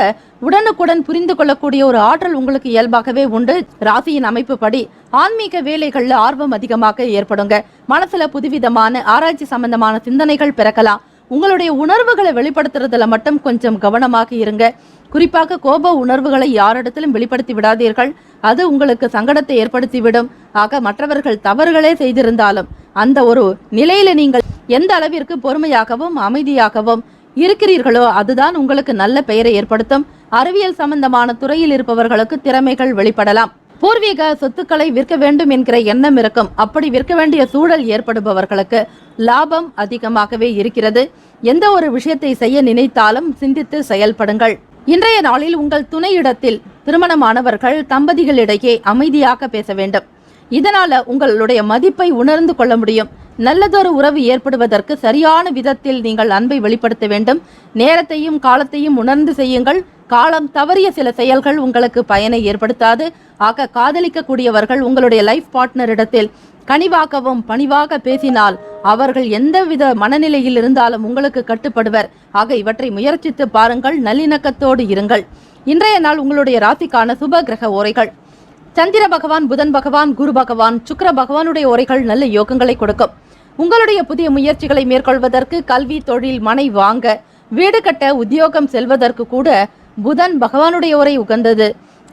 B: உடனுக்குடன் புரிந்து கொள்ளக்கூடிய ஒரு ஆற்றல் உங்களுக்கு இயல்பாகவே உண்டு. ராசியின் அமைப்பு படி ஆன்மீக வேலைகள்ல ஆர்வம் அதிகமாக ஏற்படுங்க. மனசுல புதுவிதமான ஆராய்ச்சி சம்பந்தமான சிந்தனைகள் பிறக்கலாம். உங்களுடைய உணர்வுகளை வெளிப்படுத்துறதுல மட்டும் கொஞ்சம் கவனமாக இருங்க. குறிப்பாக கோப உணர்வுகளை யாரிடத்திலும் வெளிப்படுத்தி விடாதீர்கள். அது உங்களுக்கு சங்கடத்தை ஏற்படுத்திவிடும். ஆக மற்றவர்கள் தவறுகளே செய்திருந்தாலும் அந்த ஒரு நிலையில நீங்கள் எந்த அளவிற்கு பொறுமையாகவும் அமைதியாகவும் இருக்கிறீர்களோ அதுதான் உங்களுக்கு நல்ல பெயரை ஏற்படுத்தும். அறிவியல் சம்பந்தமான துறையில் இருப்பவர்களுக்கு திறமைகள் வெளிப்படலாம். பூர்வீக சொத்துக்களை விற்க வேண்டும் என்கிற எண்ணம் இருக்கும். அப்படி விற்க வேண்டிய சூழல் ஏற்படுபவர்களுக்கு லாபம் அதிகமாகவே இருக்கிறது. எந்த ஒரு விஷயத்தை செய்ய நினைத்தாலும் சிந்தித்து செயல்படுங்கள். இன்றைய நாளில் உங்கள் துணையிடத்தில் திருமணமானவர்கள் தம்பதிகளிடையே அமைதியாக பேச வேண்டும். இதனால உங்களுடைய மதிப்பை உணர்ந்து கொள்ள முடியும். நல்லதொரு உறவு ஏற்படுவதற்கு சரியான விதத்தில் நீங்கள் அன்பை வெளிப்படுத்த வேண்டும். நேரத்தையும் காலத்தையும் உணர்ந்து செய்யுங்கள். காலம் தவறிய சில செயல்கள் உங்களுக்கு பயனை ஏற்படுத்தாது. ஆக காதலிக்கக்கூடியவர்கள் உங்களுடைய லைஃப் பார்ட்னரிடத்தில் கனிவாகவும் பணிவாக பேசினால் அவர்கள் எந்தவித மனநிலையில் இருந்தாலும் உங்களுக்கு கட்டுப்படுவர். ஆக இவற்றை முயற்சித்து பாருங்கள். நல்லிணக்கத்தோடு இருங்கள். இன்றைய நாள் உங்களுடைய ராசிக்கான சுப கிரக ஓரைகள். சந்திர பகவான், புதன் பகவான், குரு பகவான், சுக்கிர பகவானுடைய ஓரைகள் நல்ல யோகங்களை கொடுக்கும். உங்களுடைய புதிய முயற்சிகளை மேற்கொள்வதற்கு, கல்வி, தொழில், மனை வாங்க, வீடு கட்ட, உத்தியோகம் செல்வதற்கு கூட புதன் பகவானுடைய ஓரை உகந்தது.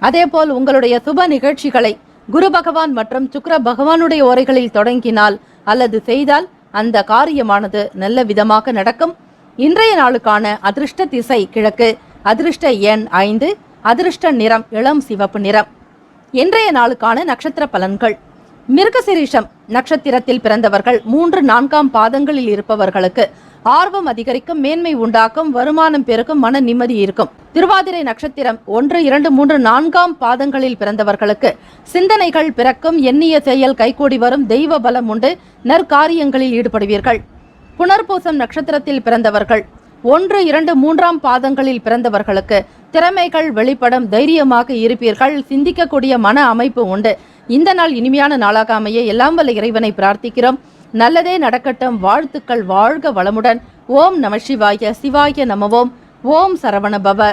B: அதே போல் உங்களுடைய சுப நிகழ்ச்சிகளை குரு பகவான் மற்றும் சுக்கிர பகவானுடைய ஓரைகளில் தொடங்கினால் அல்லது செய்தால் அந்த காரியமானது நல்ல விதமாக நடக்கும். இன்றைய நாளுக்கான அதிர்ஷ்ட திசை கிழக்கு, அதிர்ஷ்ட எண் 5, அதிர்ஷ்ட நிறம் இளம் சிவப்பு நிறம். இன்றைய நாளுக்கான நட்சத்திர பலன்கள். மிருகசிரீஷம் நட்சத்திரத்தில் பிறந்தவர்கள் 3, 4ஆம் பாதங்களில் இருப்பவர்களுக்கு ஆர்வம் அதிகரிக்கும், மேன்மை உண்டாக்கும், வருமானம் பெருக்கும், மன நிம்மதி இருக்கும். திருவாதிரை நட்சத்திரம் 1, 2, 3, 4ஆம் பாதங்களில் பிறந்தவர்களுக்கு சிந்தனைகள் பிறக்கும், எண்ணிய செயல் கைகூடி வரும், தெய்வ பலம் உண்டு, நற்காரியங்களில் ஈடுபடுவீர்கள். புனர்பூசம் நட்சத்திரத்தில் பிறந்தவர்கள் 1, 2, 3ஆம் பாதங்களில் பிறந்தவர்களுக்கு திறமைகள் வெளிப்படும், தைரியமாக இருப்பீர்கள், சிந்திக்கக்கூடிய மன அமைப்பு உண்டு. இந்த நாள் இனிமையான நாளாக அமைய எல்லாம் வல்ல இறைவனை பிரார்த்திக்கிறோம். நல்லதே நடக்கட்டும். வாழ்த்துக்கள். வாழ்க வளமுடன். ஓம் நம சிவாய. சிவாய நமவோம். ஓம் சரவண பவ.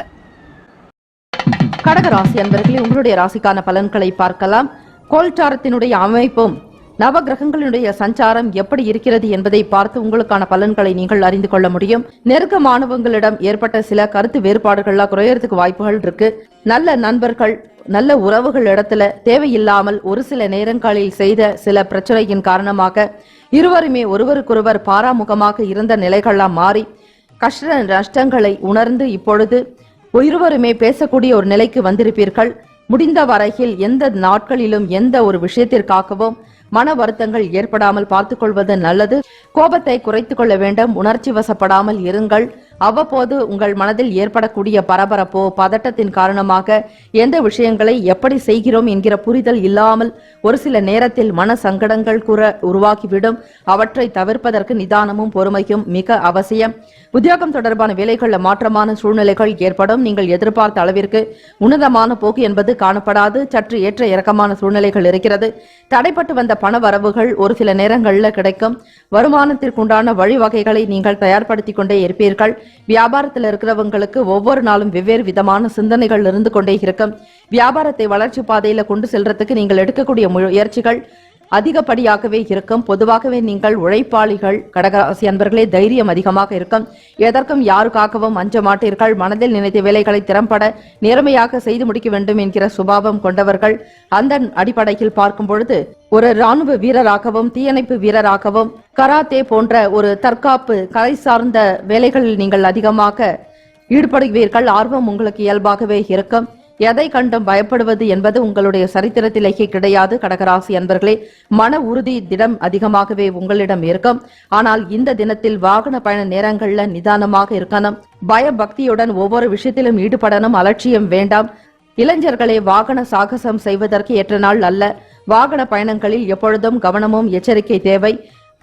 B: கடகராசி அன்பர்களே, உங்களுடைய ராசிக்கான பலன்களை பார்க்கலாம். கோல்சாரத்தினுடைய அமைப்பும் நவகிரகங்களுடைய சஞ்சாரம் எப்படி இருக்கிறது என்பதை பார்த்து உங்களுக்கான பலன்களை நீங்கள் அறிந்து கொள்ள முடியும். நெருக்கமானவங்களிடம் ஏற்பட்ட சில கருத்து வேறுபாடுகள்லாம் குறையறதுக்கு வாய்ப்புகள் இருக்கு. நல்ல நண்பர்கள், நல்ல உறவுகள் இடத்துல தேவையில்லாமல் ஒரு சில நேரங்களில் செய்த சில பிரச்சனையின் காரணமாக இருவருமே ஒருவருக்கொருவர் பாராமுகமாக இருந்த நிலைகள்லாம் மாறி கஷ்ட நஷ்டங்களை உணர்ந்து இப்பொழுது இருவருமே பேசக்கூடிய ஒரு நிலைக்கு வந்திருப்பீர்கள். முடிந்த வரையில் எந்த நாட்களிலும் எந்த ஒரு விஷயத்திற்காகவும் மன வருத்தங்கள் ஏற்படாமல் பார்த்துக் கொள்வது நல்லது. கோபத்தை குறைத்துக் கொள்ள வேண்டும். உணர்ச்சி வசப்படாமல் இருங்கள். அவ்வப்போது உங்கள் மனதில் ஏற்படக்கூடிய பரபரப்போ பதட்டத்தின் காரணமாக எந்த விஷயங்களை எப்படி செய்கிறோம் என்கிற புரிதல் இல்லாமல் ஒரு சில நேரத்தில் மன சங்கடங்கள் உருவாகிவிடும். அவற்றை தவிர்ப்பதற்கு நிதானமும் பொறுமையும் மிக அவசியம். உத்தியோகம் தொடர்பான வேலைகளில் மாற்றமான சூழ்நிலைகள் ஏற்படும். நீங்கள் எதிர்பார்த்த அளவிற்கு உன்னதமான போக்கு என்பது காணப்படாது. சற்று ஏற்ற இறக்கமான சூழ்நிலைகள் இருக்கிறது. தடைப்பட்டு வந்த பண வரவுகள் ஒரு சில நேரங்களில் கிடைக்கும். வருமானத்திற்குண்டான வழிவகைகளை நீங்கள் தயார்படுத்திக் கொண்டே இருப்பீர்கள். வியாபாரத்தில் இருக்கிறவங்களுக்கு ஒவ்வொரு நாளும் வெவ்வேறு விதமான சிந்தனைகள் இருந்து கொண்டே இருக்கும். வியாபாரத்தை வளர்ச்சி பாதையில கொண்டு செல்றதுக்கு நீங்கள் எடுக்கக்கூடிய முயற்சிகள் அதிகப்படியாகவே இருக்கும். பொதுவாகவே நீங்கள் உழைப்பாளிகள். கடகராசி அன்பர்களே, தைரியம் அதிகமாக இருக்கும். எதற்கும் யாருக்காகவும் அஞ்ச மாட்டீர்கள். மனதில் நினைத்த வேலைகளை திறம்பட நேர்மையாக செய்து முடிக்க வேண்டும் என்கிற சுபாவம் கொண்டவர்கள். அந்த அடிப்படையில் பார்க்கும் பொழுது ஒரு ராணுவ வீரராகவும் தீயணைப்பு வீரராகவும் கராத்தே போன்ற ஒரு தற்காப்பு கலை சார்ந்த வேலைகளில் நீங்கள் அதிகமாக ஈடுபடுவீர்கள். ஆர்வம் உங்களுக்கு இயல்பாகவே இருக்கும். எதை கண்டும் பயப்படுவது என்பது உங்களுடைய சரித்திரத்திலேயே கிடையாது. கடகராசி அன்பர்களே, மன உறுதி திடம் அதிகமாகவே உங்களிடம் இருக்கும். ஆனால் இந்த தினத்தில் வாகன பயண நேரங்கள்ல நிதானமாக இருக்கணும். பயபக்தியுடன் ஒவ்வொரு விஷயத்திலும் ஈடுபடணும். அலட்சியம் வேண்டாம். இளைஞர்களே, வாகன சாகசம் செய்வதற்கு ஏற்ற நாள் அல்ல. வாகன பயணங்களில் எப்பொழுதும் கவனமும் எச்சரிக்கை தேவை.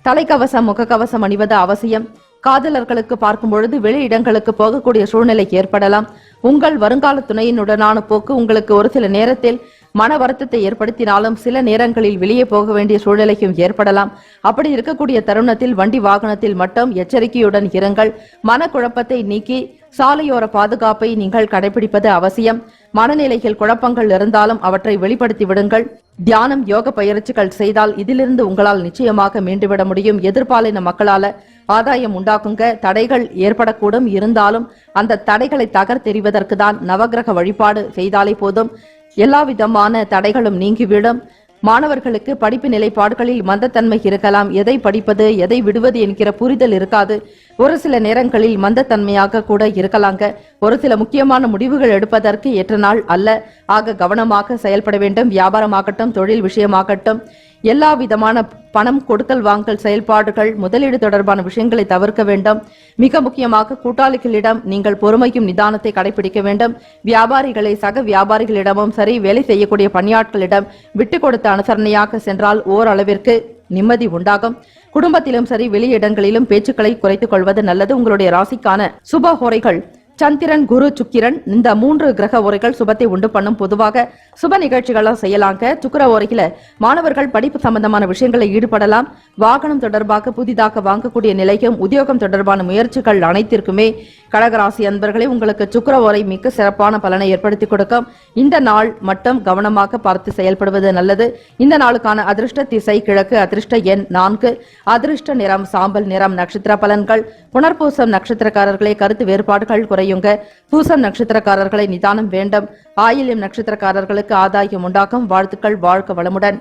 B: தலைக்கவசம் முகக்கவசம் அணிவது அவசியம். காதலர்களுக்கு பார்க்கும் பொழுது வெளி இடங்களுக்கு போகக்கூடிய சூழ்நிலை ஏற்படலாம். உங்கள் வருங்கால துணையினுடனான போக்கு உங்களுக்கு ஒரு சில நேரத்தில் மன வருத்தத்தை ஏற்படுத்தினாலும் சில நேரங்களில் வெளியே போக வேண்டிய சூழ்நிலையும் ஏற்படலாம். அப்படி இருக்கக்கூடிய தருணத்தில் வண்டி வாகனத்தில் மட்டும் எச்சரிக்கையுடன் இருங்கள். மனக்குழப்பத்தை நீக்கி சாலையோர பாதுகாப்பை நீங்கள் கடைபிடிப்பது அவசியம். மனநிலையில் குழப்பங்கள் இருந்தாலும் அவற்றை வெளிப்படுத்தி விடுங்கள். தியானம், யோக பயிற்சிகள் செய்தால் இதிலிருந்து உங்களால் நிச்சயமாக மீண்டுவிட முடியும். எதிர்பாலின மக்களால ஆதாயம் உண்டாக்குங்க. தடைகள் ஏற்படக்கூடும். இருந்தாலும் அந்த தடைகளை தகர்த்தெறிவதற்கு தான் நவகிரக வழிபாடு செய்தாலே போதும். எல்லா விதமான தடைகளும் நீங்கிவிடும். மாணவர்களுக்கு படிப்பு நிலைப்பாடுகளில் மந்தத்தன்மை இருக்கலாம். எதை படிப்பது எதை விடுவது என்கிற புரிதல் இருக்காது. ஒரு சில நேரங்களில் மந்தத்தன்மையாக கூட இருக்கலாங்க. ஒரு சில முக்கியமான முடிவுகள் எடுப்பதற்கு ஏற்ற நாள் அல்ல. ஆக கவனமாக செயல்பட வேண்டும். வியாபாரமாகட்டும், தொழில் விஷயமாகட்டும், எல்லா விதமான பணம் கொடுக்கல் வாங்கல் செயல்பாடுகள், முதலீடு தொடர்பான விஷயங்களை தவிர்க்க வேண்டும். மிக முக்கியமாக கூட்டாளிகளிடம் நீங்கள் பொறுமையும் நிதானத்தை கடைபிடிக்க வேண்டும். வியாபாரிகளை சக வியாபாரிகளிடமும் சரி, வேலை செய்யக்கூடிய பணியாட்களிடம் விட்டு கொடுத்த அனுசரணையாக சென்றால் ஓரளவிற்கு நிம்மதி உண்டாகும். குடும்பத்திலும் சரி, வெளியிடங்களிலும் பேச்சுக்களை குறைத்துக் கொள்வது நல்லது. உங்களுடைய ராசிக்கான சுப ஹோரைகள் சந்திரன், குரு, சுக்கிரன், இந்த 3 கிரக உரைகள் சுபத்தை உண்டு பண்ணும். பொதுவாக சுப நிகழ்ச்சிகளாக செய்யலாங்க. சுக்கிர உரையில மாணவர்கள் படிப்பு சம்பந்தமான விஷயங்களை ஈடுபடலாம். வாகனம் தொடர்பாக புதிதாக வாங்கக்கூடிய நிலையும், உத்தியோகம் தொடர்பான முயற்சிகள் அனைத்திற்குமே கடகராசி அன்பர்களே, உங்களுக்கு சுக்கிர உரை மிக சிறப்பான பலனை ஏற்படுத்தி கொடுக்கும். இந்த நாள் மட்டும் கவனமாக பார்த்து செயல்படுவது நல்லது. இந்த நாளுக்கான அதிர்ஷ்ட திசை கிழக்கு, அதிர்ஷ்ட எண் 4, அதிர்ஷ்ட நிறம் சாம்பல் நிறம். நட்சத்திர பலன்கள்: புனர்பூசம் நட்சத்திரக்காரர்களே, கருத்து வேறுபாடுகள் குறையுங்க. பூசம் நட்சத்திரக்காரர்களை நிதானம் வேண்டும். ஆயில்யம் நட்சத்திரக்காரர்களுக்கு ஆதாயம் உண்டாகும். வாழ்த்துக்கள். வாழ்க வளமுடன்.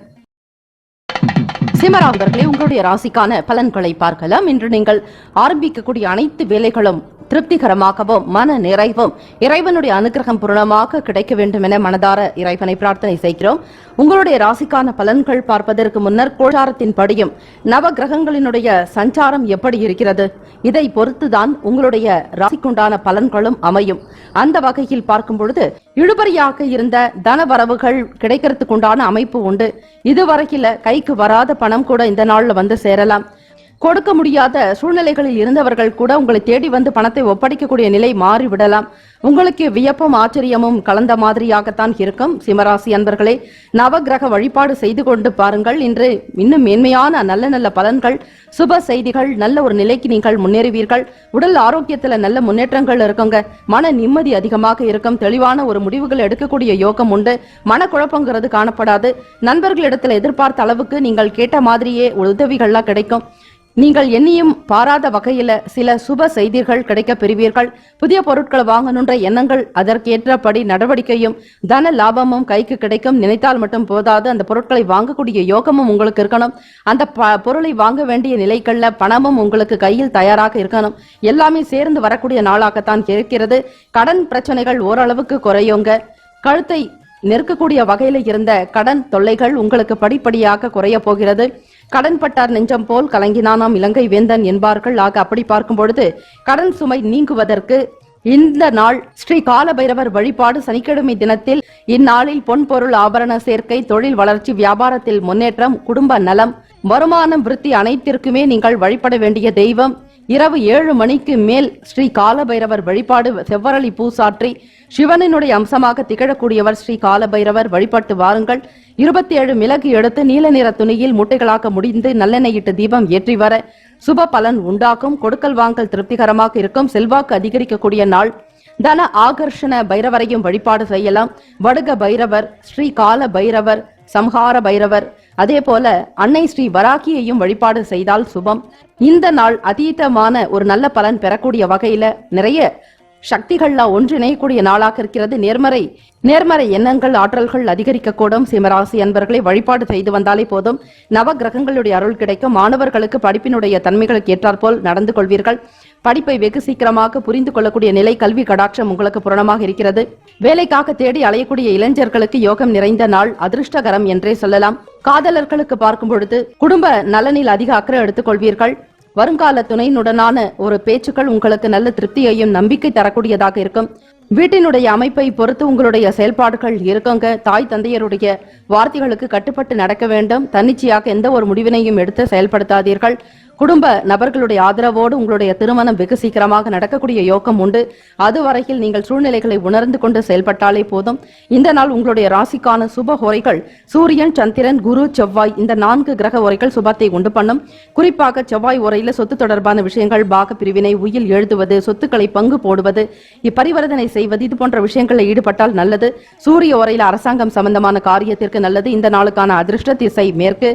B: சிம்மராம்பர்களே, உங்களுடைய ராசிக்கான பலன்களை பார்க்கலாம். இன்று நீங்கள் ஆரம்பிக்கக்கூடிய அனைத்து வேலைகளும் திருப்திகரமாகவும் மன நிறைவும் இறைவனுடைய அனுகிரகம் பூரணமாக கிடைக்க வேண்டும் என மனதார இறைவனை பிரார்த்தனை செய்கிறோம். உங்களுடைய ராசிக்கான பலன்கள் பார்ப்பதற்கு முன்னர் கோச்சாரத்தின் படியும் நவ கிரகங்களினுடைய சஞ்சாரம் எப்படி இருக்கிறது, இதை பொறுத்துதான் உங்களுடைய ராசிக்குண்டான பலன்களும் அமையும். அந்த வகையில் பார்க்கும் பொழுது இழுபறியாக இருந்த தன வரவுகள் கிடைக்கிறதுக்குண்டான அமைப்பு உண்டு. இதுவரையில கைக்கு வராத பணம் கூட இந்த நாள்ல வந்து சேரலாம். கொடுக்க முடியாத சூழ்நிலைகளில் இருந்தவர்கள் கூட உங்களை தேடி வந்து பணத்தை ஒப்படைக்கக்கூடிய நிலை மாறிவிடலாம். உங்களுக்கு வியப்பும் ஆச்சரியமும் கலந்த மாதிரியாகத்தான் இருக்கும். சிம்மராசி அன்பர்களே, நவகிரக வழிபாடு செய்து கொண்டு பாருங்கள். இன்று இன்னும் மேன்மையான நல்ல நல்ல பலன்கள், சுப செய்திகள், நல்ல ஒரு நிலைக்கு நீங்கள் முன்னேறுவீர்கள். உடல் ஆரோக்கியத்துல நல்ல முன்னேற்றங்கள் இருக்குங்க. மன நிம்மதி அதிகமாக இருக்கும். தெளிவான ஒரு முடிவுகள் எடுக்கக்கூடிய யோகம் உண்டு. மனக்குழப்பங்கிறது காணப்படாது. நண்பர்களிடத்துல எதிர்பார்த்த அளவுக்கு நீங்கள் கேட்ட மாதிரியே உதவிகள்லாம் கிடைக்கும். நீங்கள் எண்ணியும் பாராத வகையில சில சுப செய்திகள் கிடைக்க பெறுவீர்கள். புதிய பொருட்களை வாங்கணுன்ற எண்ணங்கள், அதற்கேற்றபடி நடவடிக்கையும் தன லாபமும் கைக்கு கிடைக்கும். நினைத்தால் மட்டும் போதாது, அந்த பொருட்களை வாங்கக்கூடிய யோகமும் உங்களுக்கு இருக்கணும். அந்த பொருளை வாங்க வேண்டிய நிலைகள்ல பணமும் உங்களுக்கு கையில் தயாராக இருக்கணும். எல்லாமே சேர்ந்து வரக்கூடிய நாளாகத்தான் இருக்கிறது. கடன் பிரச்சனைகள் ஓரளவுக்கு குறையுங்க. கழுத்தை நெருக்கக்கூடிய வகையில இருந்த கடன் தொல்லைகள் உங்களுக்கு படிப்படியாக குறைய போகிறது. கடன் பட்டார் நெஞ்சம் போல் கலங்கினானாம் இலங்கை வேந்தன் என்பார்கள். ஆக அப்படி பார்க்கும் பொழுது கடன் சுமை நீங்குவதற்கு இந்த நாள் ஸ்ரீ காலபைரவர் வழிபாடு. சனிக்கிழமை தினத்தில் இந்நாளில் பொன் பொருள் ஆபரண சேர்க்கை, தொழில் வளர்ச்சி, வியாபாரத்தில் முன்னேற்றம், குடும்ப நலம், வருமானம் விருத்தி அனைத்திற்குமே நீங்கள் வழிபட வேண்டிய தெய்வம் இரவு 7 மணிக்கு மேல் ஸ்ரீ காலபைரவர் வழிபாடு. செவ்வரளி பூசாற்றி சிவனினுடைய அம்சமாக திகழக்கூடியவர் ஸ்ரீ காலபைரவர். வழிபட்டு வாருங்கள். 27 மிளகு எடுத்து நீல நிற துணியில் மூட்டைகளாக முடிந்து நல்லெண்ணெயிட்டு தீபம் ஏற்றி வர சுப பலன் உண்டாக்கும். கொடுக்கல் வாங்கல் திருப்திகரமாக இருக்கும். செல்வாக்கு அதிகரிக்கக்கூடிய நாள். தன ஆகர்ஷண பைரவரையும் வழிபாடு செய்யலாம். வடுக பைரவர், ஸ்ரீ கால பைரவர், சம்ஹார பைரவர், அதே போல அன்னை ஸ்ரீ வராகியையும் வழிபாடு செய்தால் சுபம். இந்த நாள் அதீதமான ஒரு நல்ல பலன் பெறக்கூடிய வகையில நிறைய சக்திகள்லாம் ஒன்றிணையக்கூடிய நாளாக இருக்கிறது. நேர்மறை எண்ணங்கள், ஆற்றல்கள் அதிகரிக்கக்கூடும். சிம்மராசி அன்பர்களை வழிபாடு செய்து வந்தாலே போதும். நவ கிரகங்களுடைய அருள் கிடைக்கும். மாணவர்களுக்கு படிப்பினுடைய தன்மைகளுக்கு ஏற்றாற்போல் நடந்து கொள்வீர்கள். படிப்பை வெகு சீக்கிரமாக புரிந்து கொள்ளக்கூடிய நிலை, கல்வி கடாட்சம் உங்களுக்கு பூரணமாக இருக்கிறது. வேலைக்காக தேடி அலையக்கூடிய இளைஞர்களுக்கு யோகம் நிறைந்த நாள், அதிர்ஷ்டகரம் என்றே சொல்லலாம். காதலர்களுக்கு பார்க்கும் பொழுது குடும்ப நலனில் அதிக அக்கறை எடுத்துக் கொள்வீர்கள். வருங்கால துணையினுடனான ஒரு பேச்சுக்கள் உங்களுக்கு நல்ல திருப்தியையும் நம்பிக்கை தரக்கூடியதாக இருக்கும். வீட்டினுடைய அமைப்பை பொறுத்து உங்களுடைய செயல்பாடுகள் இருக்குங்க. தாய் தந்தையருடைய வார்த்தைகளுக்கு கட்டுப்பட்டு நடக்க வேண்டும். தன்னிச்சையாக எந்த ஒரு முடிவினையும் எடுத்து செயல்படுத்தாதீர்கள். குடும்ப நபர்களுடைய ஆதரவோடு உங்களுடைய திருமணம் வெகு சீக்கிரமாக நடக்கக்கூடிய யோகம் உண்டு. அதுவரையில் நீங்கள் சூழ்நிலைகளை உணர்ந்து கொண்டு செயல்பட்டாலே போதும். இந்த நாள் உங்களுடைய ராசிக்கான சுப ஹோரைகள் சூரியன், சந்திரன், குரு, செவ்வாய், இந்த 4 கிரக உரைகள் சுபத்தை உண்டு பண்ணும். குறிப்பாக செவ்வாய் உரையில சொத்து தொடர்பான விஷயங்கள், பாக பிரிவினை, உயில் எழுதுவது, சொத்துக்களை பங்கு போடுவது, இப்பரிவர்த்தனை செய்வது, இது போன்ற விஷயங்களில் ஈடுபட்டால் நல்லது. சூரிய உரையில அரசாங்கம் சம்பந்தமான காரியத்திற்கு நல்லது. இந்த நாளுக்கான அதிர்ஷ்ட திசை மேற்கு.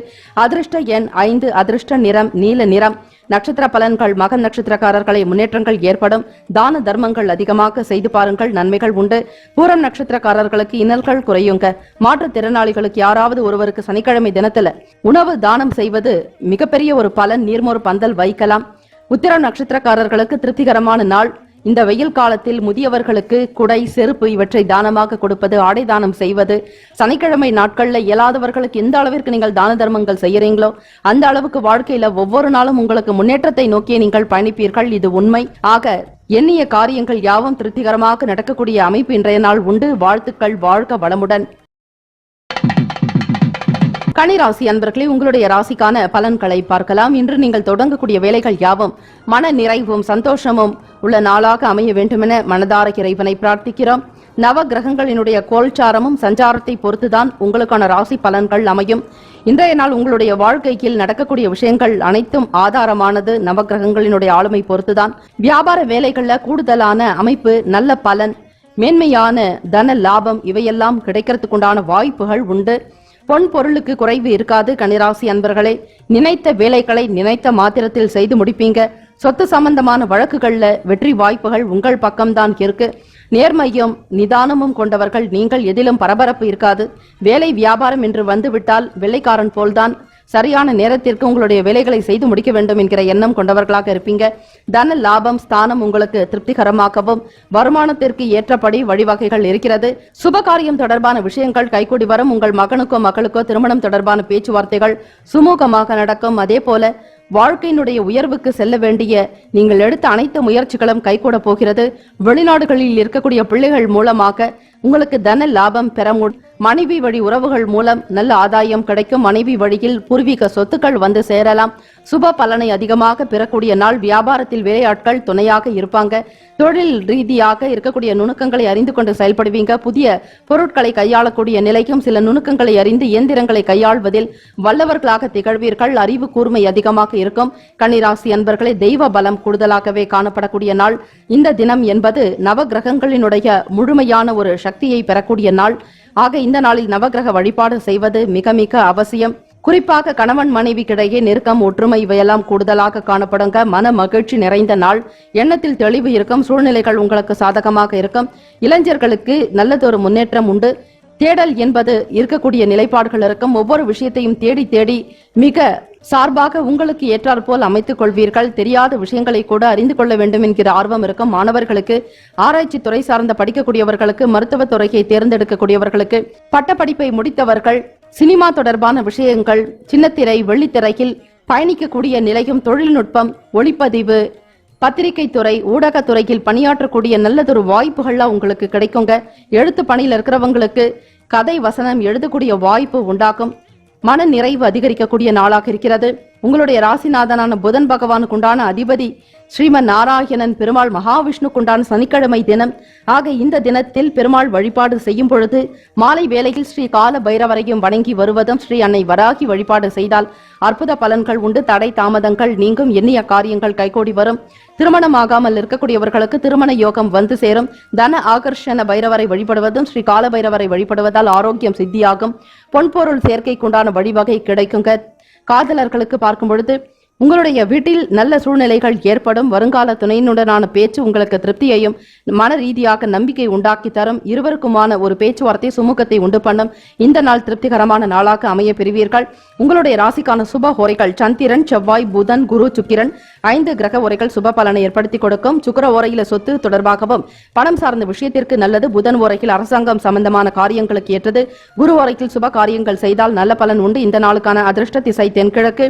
B: அதிர்ஷ்ட எண் 5. அதிர்ஷ்ட நிறம் நீல நிறம். நட்சத்திர பலன்கள். மகன் நட்சத்திரக்காரர்களை முன்னேற்றங்கள் ஏற்படும். தான தர்மங்கள் அதிகமாக செய்து பாருங்கள், நன்மைகள் உண்டு. பூரம் நட்சத்திரக்காரர்களுக்கு இன்னல்கள் குறையுங்க. மாற்றுத்திறனாளிகளுக்கு யாராவது ஒருவருக்கு சனிக்கிழமை தினத்துல உணவு தானம் செய்வது மிகப்பெரிய ஒரு பலன். நீர்மோர் பந்தல் வைக்கலாம். உத்திரம் நட்சத்திரக்காரர்களுக்கு திருப்திகரமான நாள். இந்த வெயில் காலத்தில் முதியவர்களுக்கு குடை, செருப்பு இவற்றை தானமாக கொடுப்பது, ஆடை தானம் செய்வது, சனிக்கிழமை நாட்கள்ல இயலாதவர்களுக்கு எந்த அளவிற்கு நீங்கள் தான தர்மங்கள் செய்யறீங்களோ அந்த அளவுக்கு வாழ்க்கையில ஒவ்வொரு நாளும் உங்களுக்கு முன்னேற்றத்தை நோக்கிய நீங்கள் பயணிப்பீர்கள். இது உண்மை. ஆக எண்ணிய காரியங்கள் யாவும் திருப்திகரமாக நடக்கக்கூடிய அமைப்பு இன்றைய நாள் உண்டு. வாழ்த்துக்கள். வாழ்க வளமுடன். கன்னிராசி அன்பர்களே, உங்களுடைய ராசிக்கான பலன்களை பார்க்கலாம். இன்று நீங்கள் தொடங்கக்கூடிய வேலைகள் யாவும் மன நிறைவும் சந்தோஷமும் உள்ள நாளாக அமைய வேண்டுமென மனதார இறைவனை பிரார்த்திக்கிறோம். நவ கிரகங்களினுடைய கோல்சாரமும் சஞ்சாரத்தை பொறுத்துதான் உங்களுக்கான ராசி பலன்கள் அமையும். இன்றைய நாள் உங்களுடைய வாழ்க்கையில் நடக்கக்கூடிய விஷயங்கள் அனைத்தும் ஆதாரமானது நவ கிரகங்களினுடைய ஆளுமை பொறுத்துதான். வியாபார வேலைகள்ல கூடுதலான அமைப்பு, நல்ல பலன், மேன்மையான தன லாபம் இவையெல்லாம் கிடைக்கிறதுக்குண்டான வாய்ப்புகள் உண்டு. பொன் பொருளுக்கு குறைவு இருக்காது. கன்னிராசி அன்பர்களே, நினைத்த வேலைகளை நினைத்த மாத்திரத்தில் செய்து முடிப்பீங்க. சொத்து சம்பந்தமான வழக்குகள்ல வெற்றி வாய்ப்புகள் உங்கள் பக்கம்தான் இருக்கு. நேர்மையும் நிதானமும் கொண்டவர்கள் நீங்கள். எதிலும் பரபரப்பு இருக்காது. வேலை வியாபாரம் என்று வந்துவிட்டால் வெள்ளைக்காரன் போல்தான் சரியான நேரத்திற்கு உங்களுடைய வேலைகளை செய்து முடிக்க வேண்டும் என்கிற எண்ணம் கொண்டவர்களாக இருப்பீங்க. தன லாபம், ஸ்தானம் உங்களுக்கு திருப்திகரமாகவும் வருமானத்திற்கு ஏற்றபடி வழிவகைகள் இருக்கிறது. சுபகாரியம் தொடர்பான விஷயங்கள் கைகூடி வரும். உங்கள் மகனுக்கோ மகளுக்கோ திருமணம் தொடர்பான பேச்சுவார்த்தைகள் சுமூகமாக நடக்கும். அதே போல வாழ்க்கையினுடைய உயர்வுக்கு செல்ல வேண்டிய நீங்கள் எடுத்த அனைத்து முயற்சிகளும் கைகூட போகிறது. வெளிநாடுகளில் இருக்கக்கூடிய பிள்ளைகள் மூலமாக உங்களுக்கு தன லாபம் பெற மனைவி வழி உறவுகள் மூலம் நல்ல ஆதாயம் கிடைக்கும். மனைவி வழியில் பூர்வீக சொத்துக்கள் வந்து சேரலாம். சுப பலனை அதிகமாக பெறக்கூடிய நாள். வியாபாரத்தில் வேலையாட்கள் துணையாக இருப்பாங்க. தொழில் ரீதியாக இருக்கக்கூடிய நுணுக்கங்களை அறிந்து கொண்டு செயல்படுவீங்க. புதிய பொருட்களை கையாளக்கூடிய நிலைக்கும் சில நுணுக்கங்களை அறிந்து இயந்திரங்களை கையாள்வதில் வல்லவர்களாக திகழ்வீர்கள். அறிவு கூர்மை அதிகமாக இருக்கும். கன்னிராசி அன்பர்களே, தெய்வ பலம் கூடுதலாகவே காணப்படக்கூடிய நாள். இந்த தினம் என்பது நவ கிரகங்களினுடைய முழுமையான ஒரு சக்தியை பெறக்கூடிய நாள். ஆக இந்த நாளில் நவகிரக வழிபாடு செய்வது மிக மிக அவசியம். குறிப்பாக கணவன் மனைவிக்கிடையே நெருக்கம், ஒற்றுமை இவையெல்லாம் கூடுதலாக காணப்படுங்க. மன மகிழ்ச்சி நிறைந்த நாள். எண்ணத்தில் தெளிவு இருக்கும். சூழ்நிலைகள் உங்களுக்கு சாதகமாக இருக்கும். இளைஞர்களுக்கு நல்லதொரு முன்னேற்றம் உண்டு. தேடல் என்பது இருக்கக்கூடிய நிலைப்பாடுகள் இருக்கும். ஒவ்வொரு விஷயத்தையும் தேடி தேடி மிக சார்பாக உங்களுக்கு ஏற்றாற் போல் அமைத்துக் கொள்வீர்கள். தெரியாத விஷயங்களை கூட அறிந்து கொள்ள வேண்டும் என்கிற ஆர்வம் இருக்கும். மாணவர்களுக்கு, ஆராய்ச்சி துறை சார்ந்த படிக்கக்கூடியவர்களுக்கு, மருத்துவத்துறையை தேர்ந்தெடுக்கக்கூடியவர்களுக்கு, பட்டப்படிப்பை முடித்தவர்கள், சினிமா தொடர்பான விஷயங்கள், சின்னத்திரை, வெள்ளித்திரையில் பயணிக்கக்கூடிய நிலையும், தொழில்நுட்பம், ஒளிப்பதிவு, பத்திரிகை துறை, ஊடகத்துறையில் பணியாற்றக்கூடிய நல்லதொரு வாய்ப்புகள்லாம் உங்களுக்கு கிடைக்குங்க. எழுத்து பணியில் இருக்கிறவங்களுக்கு கதை வசனம் எழுதக்கூடிய வாய்ப்பு உண்டாகும். மன நிறைவு அதிகரிக்கக்கூடிய நாளாக இருக்கிறது. உங்களுடைய ராசிநாதனான புதன் பகவானுக்கு உண்டான அதிபதி ஸ்ரீமன் நாராயணன் பெருமாள் மகாவிஷ்ணுக்கு உண்டான சனிக்கிழமை தினம் ஆக இந்த தினத்தில் பெருமாள் வழிபாடு செய்யும் பொழுது மாலை வேளையில் ஸ்ரீ கால பைரவரையும் வணங்கி வருவதும் ஸ்ரீ அன்னை வராகி வழிபாடு செய்தால் அற்புத பலன்கள் உண்டு. தடை தாமதங்கள் நீங்கும், எண்ணிய காரியங்கள் கைகூடி வரும். திருமணமாகாமல் இருக்கக்கூடியவர்களுக்கு திருமண யோகம் வந்து சேரும். தன ஆகர்ஷண பைரவரை வழிபடுவதும் ஸ்ரீ கால பைரவரை வழிபடுவதால் ஆரோக்கியம் சித்தியாகும். பொன்பொருள் சேர்க்கைக்குண்டான வழிவகை கிடைக்குங்க. காதலர்களுக்கு பார்க்கும் பொழுது உங்களுடைய வீட்டில் நல்ல சூழ்நிலைகள் ஏற்படும். வருங்கால துணையினுடனான பேச்சு உங்களுக்கு திருப்தியையும் மன ரீதியாக நம்பிக்கை உண்டாக்கி தரும். இருவருக்குமான ஒரு பேச்சுவார்த்தை சுமூகத்தை உண்டு பண்ணும். இந்த நாள் திருப்திகரமான நாளாக அமைய பெறுவீர்கள். உங்களுடைய ராசிக்கான சுப ஓரைகள் சந்திரன், செவ்வாய், புதன், குரு, சுக்கிரன் 5 கிரக ஓரைகள் சுப பலனை ஏற்படுத்தி கொடுக்கும். சுக்கிர ஓரையில சொத்து தொடர்பாகவும் பணம் சார்ந்த விஷயத்திற்கு நல்லது. புதன் ஓரையில் அரசாங்கம் சம்பந்தமான காரியங்களுக்கு ஏற்றது. குரு ஓரையில் சுப காரியங்கள் செய்தால் நல்ல பலன் உண்டு. இந்த நாளுக்கான அதிர்ஷ்ட திசை தென்கிழக்கு.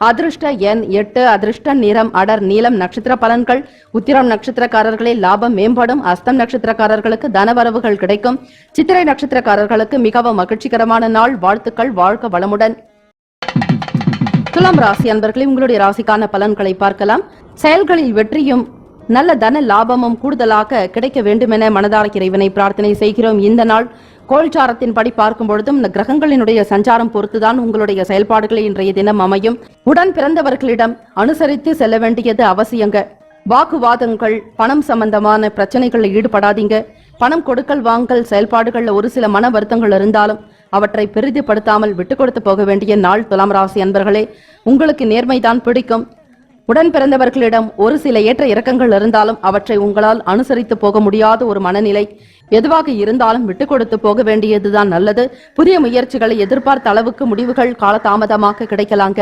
B: அதிர்ஷ்ட எண் 8. அதிர்ஷ்ட நிறம் அடர் நீலம். நட்சத்திர பலன்கள் உத்திரம் நட்சத்திரக்காரர்களே லாபம் மேம்படும். அஸ்தம் நட்சத்திரக்காரர்களுக்கு தனவரவுகள் கிடைக்கும். சித்திரை நட்சத்திரக்காரர்களுக்கு மிகவும் மகிழ்ச்சிகரமான நாள். வாழ்த்துக்கள். வாழ்க வளமுடன். துலாம் ராசி அன்பர்களே, உங்களுடைய ராசிக்கான பலன்களை பார்க்கலாம். செயல்களில் வெற்றியும் நல்ல தன லாபமும் கூடுதலாக கிடைக்க வேண்டும் என மனதார இறைவனை பிரார்த்தனை செய்கிறோம். இந்த நாள் கோல்சாரத்தின்படி பார்க்கும் பொழுதும் கிரகங்களினுடைய சஞ்சாரம் பொறுத்துதான் உங்களுடைய செயல்பாடுகளை இன்றைய தினம் அமையும். உடன் பிறந்தவர்களிடம் அனுசரித்து செல்ல வேண்டியது அவசியங்க. வாக்குவாதங்கள், பணம் சம்பந்தமான பிரச்சனைகளில் ஈடுபடாதீங்க. பணம் கொடுக்கல் வாங்கல் செயல்பாடுகள்ல ஒரு சில மன வருத்தங்கள் இருந்தாலும் அவற்றை பெரிதுபடுத்தாமல் விட்டு கொடுத்து போக வேண்டிய நாள். துலாம் ராசி அன்பர்களே, உங்களுக்கு நேர்மைதான் பிடிக்கும். உடன் பிறந்தவர்களிடம் ஒரு சில ஏற்ற இறக்கங்கள் இருந்தாலும் அவற்றை உங்களால் அனுசரித்து போக முடியாத ஒரு மனநிலை. எதுவாக இருந்தாலும் விட்டு கொடுத்து போக வேண்டியதுதான் நல்லது. புதிய முயற்சிகளை எதிர்பார்த்த அளவுக்கு முடிவுகள் காலதாமதமாக கிடைக்கலாங்க.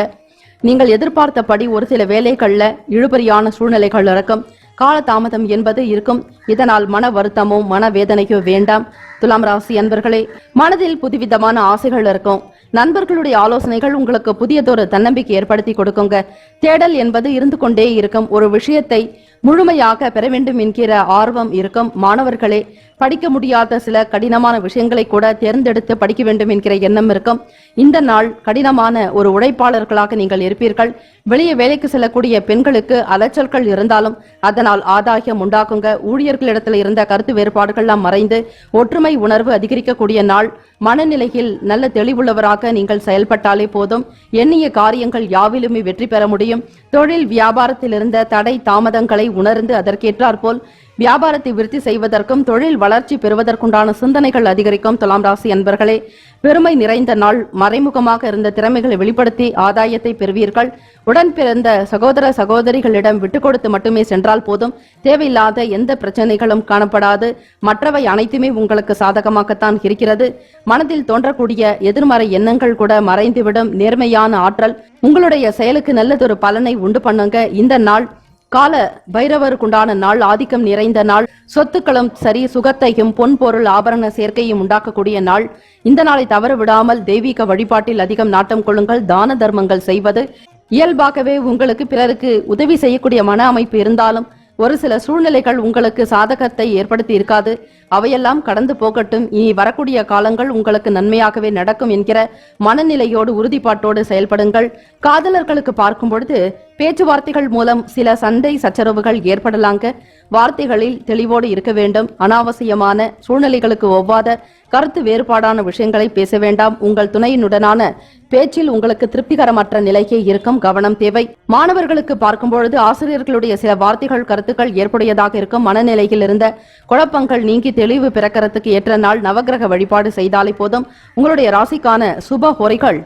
B: நீங்கள் எதிர்பார்த்தபடி ஒரு சில வேலைகள்ல இழுபறியான சூழ்நிலைகள் இருக்கும். காலதாமதம் என்பது இருக்கும். இதனால் மன வருத்தமோ மன வேதனையோ வேண்டாம். துலாம் ராசி அன்பர்களே, மனதில் புதுவிதமான ஆசைகள் இருக்கும். நண்பர்களுடைய ஆலோசனைகள் உங்களுக்கு புதியதொரு தன்னம்பிக்கை ஏற்படுத்தி கொடுக்குங்க. தேடல் என்பது இருந்து கொண்டே இருக்கும். ஒரு விஷயத்தை முழுமையாக பெற வேண்டும் என்கிற ஆர்வம் இருக்கும். மாணவர்களே, படிக்க முடியாத சில கடினமான விஷயங்களை கூட தேர்ந்தெடுத்து படிக்க வேண்டும் என்கிற எண்ணம் இருக்கும். இந்த நாள் கடினமான ஒரு உழைப்பாளர்களாக நீங்கள் இருப்பீர்கள். வெளியே வேலைக்கு செல்லக்கூடிய பெண்களுக்கு அலைச்சல்கள் இருந்தாலும் அதனால் ஆதாயம் உண்டாக்குங்க. ஊழியர்களிடத்தில் இருந்த கருத்து வேறுபாடுகள்லாம் மறைந்து ஒற்றுமை உணர்வு அதிகரிக்கக்கூடிய நாள். மனநிலையில் நல்ல தெளிவுள்ளவராக நீங்கள் செயல்பட்டாலே போதும். எண்ணிய காரியங்கள் யாவிலுமே வெற்றி பெற முடியும். தொழில் வியாபாரத்தில் இருந்த தடை தாமதங்களை உணர்ந்து அதற்கேற்றாற்போல் வியாபாரத்தை விருத்தி செய்வதற்கும் தொழில் வளர்ச்சி பெறுவதற்குண்டான சிந்தனைகள் அதிகரிக்கும். துலாம் ராசி அன்பர்களே, பெருமை நிறைந்த நாள். மறைமுகமாக இருந்த திறமைகளை வெளிப்படுத்தி ஆதாயத்தை பெறுவீர்கள். உடன் பிறந்த சகோதர சகோதரிகளிடம் விட்டு கொடுத்து மட்டுமே சென்றால் போதும். தேவையில்லாத எந்த பிரச்சனைகளும் காணப்படாது. மற்றவை அனைத்துமே உங்களுக்கு சாதகமாகத்தான் இருக்கிறது. மனதில் தோன்றக்கூடிய எதிர்மறை எண்ணங்கள் கூட மறைந்துவிடும். நேர்மையான ஆற்றல் உங்களுடைய செயலுக்கு நல்லதொரு பலனை உண்டு பண்ணுங்க. இந்த நாள் கால பைரவருக்குண்டான நாள். ஆதிக்கம் நிறைந்த நாள். சொத்துக்களும் சரி, சுகத்தையும் பொன் பொருள் ஆபரண சேர்க்கையும் உண்டாக்கக்கூடிய நாள். இந்த நாளை தவற விடாமல் தெய்வீக வழிபாட்டில் அதிகம் நாட்டம் கொள்ளுங்கள். தான தர்மங்கள் செய்வது இயல்பாகவே உங்களுக்கு பிறருக்கு உதவி செய்யக்கூடிய மன அமைப்பு இருந்தாலும் ஒரு சில சூழ்நிலைகள் உங்களுக்கு சாதகத்தை ஏற்படுத்தி இருக்காது. அவையெல்லாம் கடந்து போகட்டும். இனி வரக்கூடிய காலங்கள் உங்களுக்கு நன்மையாகவே நடக்கும் என்கிற மனநிலையோடு உறுதிப்பாட்டோடு செயல்படுங்கள். காதலர்களுக்கு பார்க்கும் பொழுது பேச்சுவார்த்தைகள் மூலம் சில சண்டை சச்சரவுகள் ஏற்படலாங்க. வார்த்தைகளில் தெளிவோடு இருக்க வேண்டும். அனாவசியமான சூழ்நிலைகளுக்கு ஒவ்வாத கருத்து வேறுபாடான விஷயங்களை பேச வேண்டாம். உங்கள் துணையினுடனான பேச்சில் உங்களுக்கு திருப்திகரமற்ற நிலையே இருக்கும். கவனம் தேவை. மாணவர்களுக்கு பார்க்கும் பொழுது ஆசிரியர்களுடைய சில வார்த்தைகள் கருத்துக்கள் ஏற்புடையதாக இருக்கும். மனநிலையில் இருந்த குழப்பங்கள் நீங்கி தெளிவு பிறக்கிறதுக்கு ஏற்ற நாள். நவகிரக வழிபாடு செய்தாலே போதும். உங்களுடைய ராசிக்கான சுப ஹோரைகள்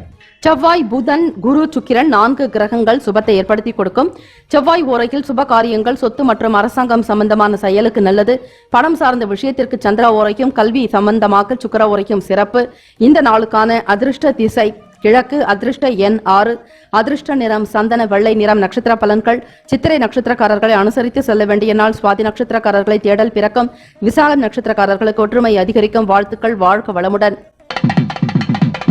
B: செவ்வாய், புதன், குரு, சுக்கிரன் 4 கிரகங்கள் சுபத்தை ஏற்படுத்தி கொடுக்கும். செவ்வாய் ஓரையில் சுப காரியங்கள், சொத்து மற்றும் அரசாங்கம் சம்பந்தமான செயலுக்கு நல்லது. பணம் சார்ந்த விஷயத்திற்கு சந்திர ஓரைக்கும், கல்வி சம்பந்தமாக சுக்கிர ஓரைக்கும் சிறப்பு. இந்த நாளுக்கான அதிர்ஷ்ட திசை கிழக்கு. அதிர்ஷ்ட எண் 6. அதிர்ஷ்ட நிறம் சந்தன வெள்ளை நிறம். நட்சத்திர பலன்கள் சித்திரை நட்சத்திரக்காரர்களை அனுசரித்து செல்ல வேண்டிய நாள். சுவாதி நட்சத்திரக்காரர்களை தேடல் பிறக்கும். விசாக நட்சத்திரக்காரர்களுக்கு ஒற்றுமை அதிகரிக்கும். வாழ்த்துக்கள். வாழ்க வளமுடன்.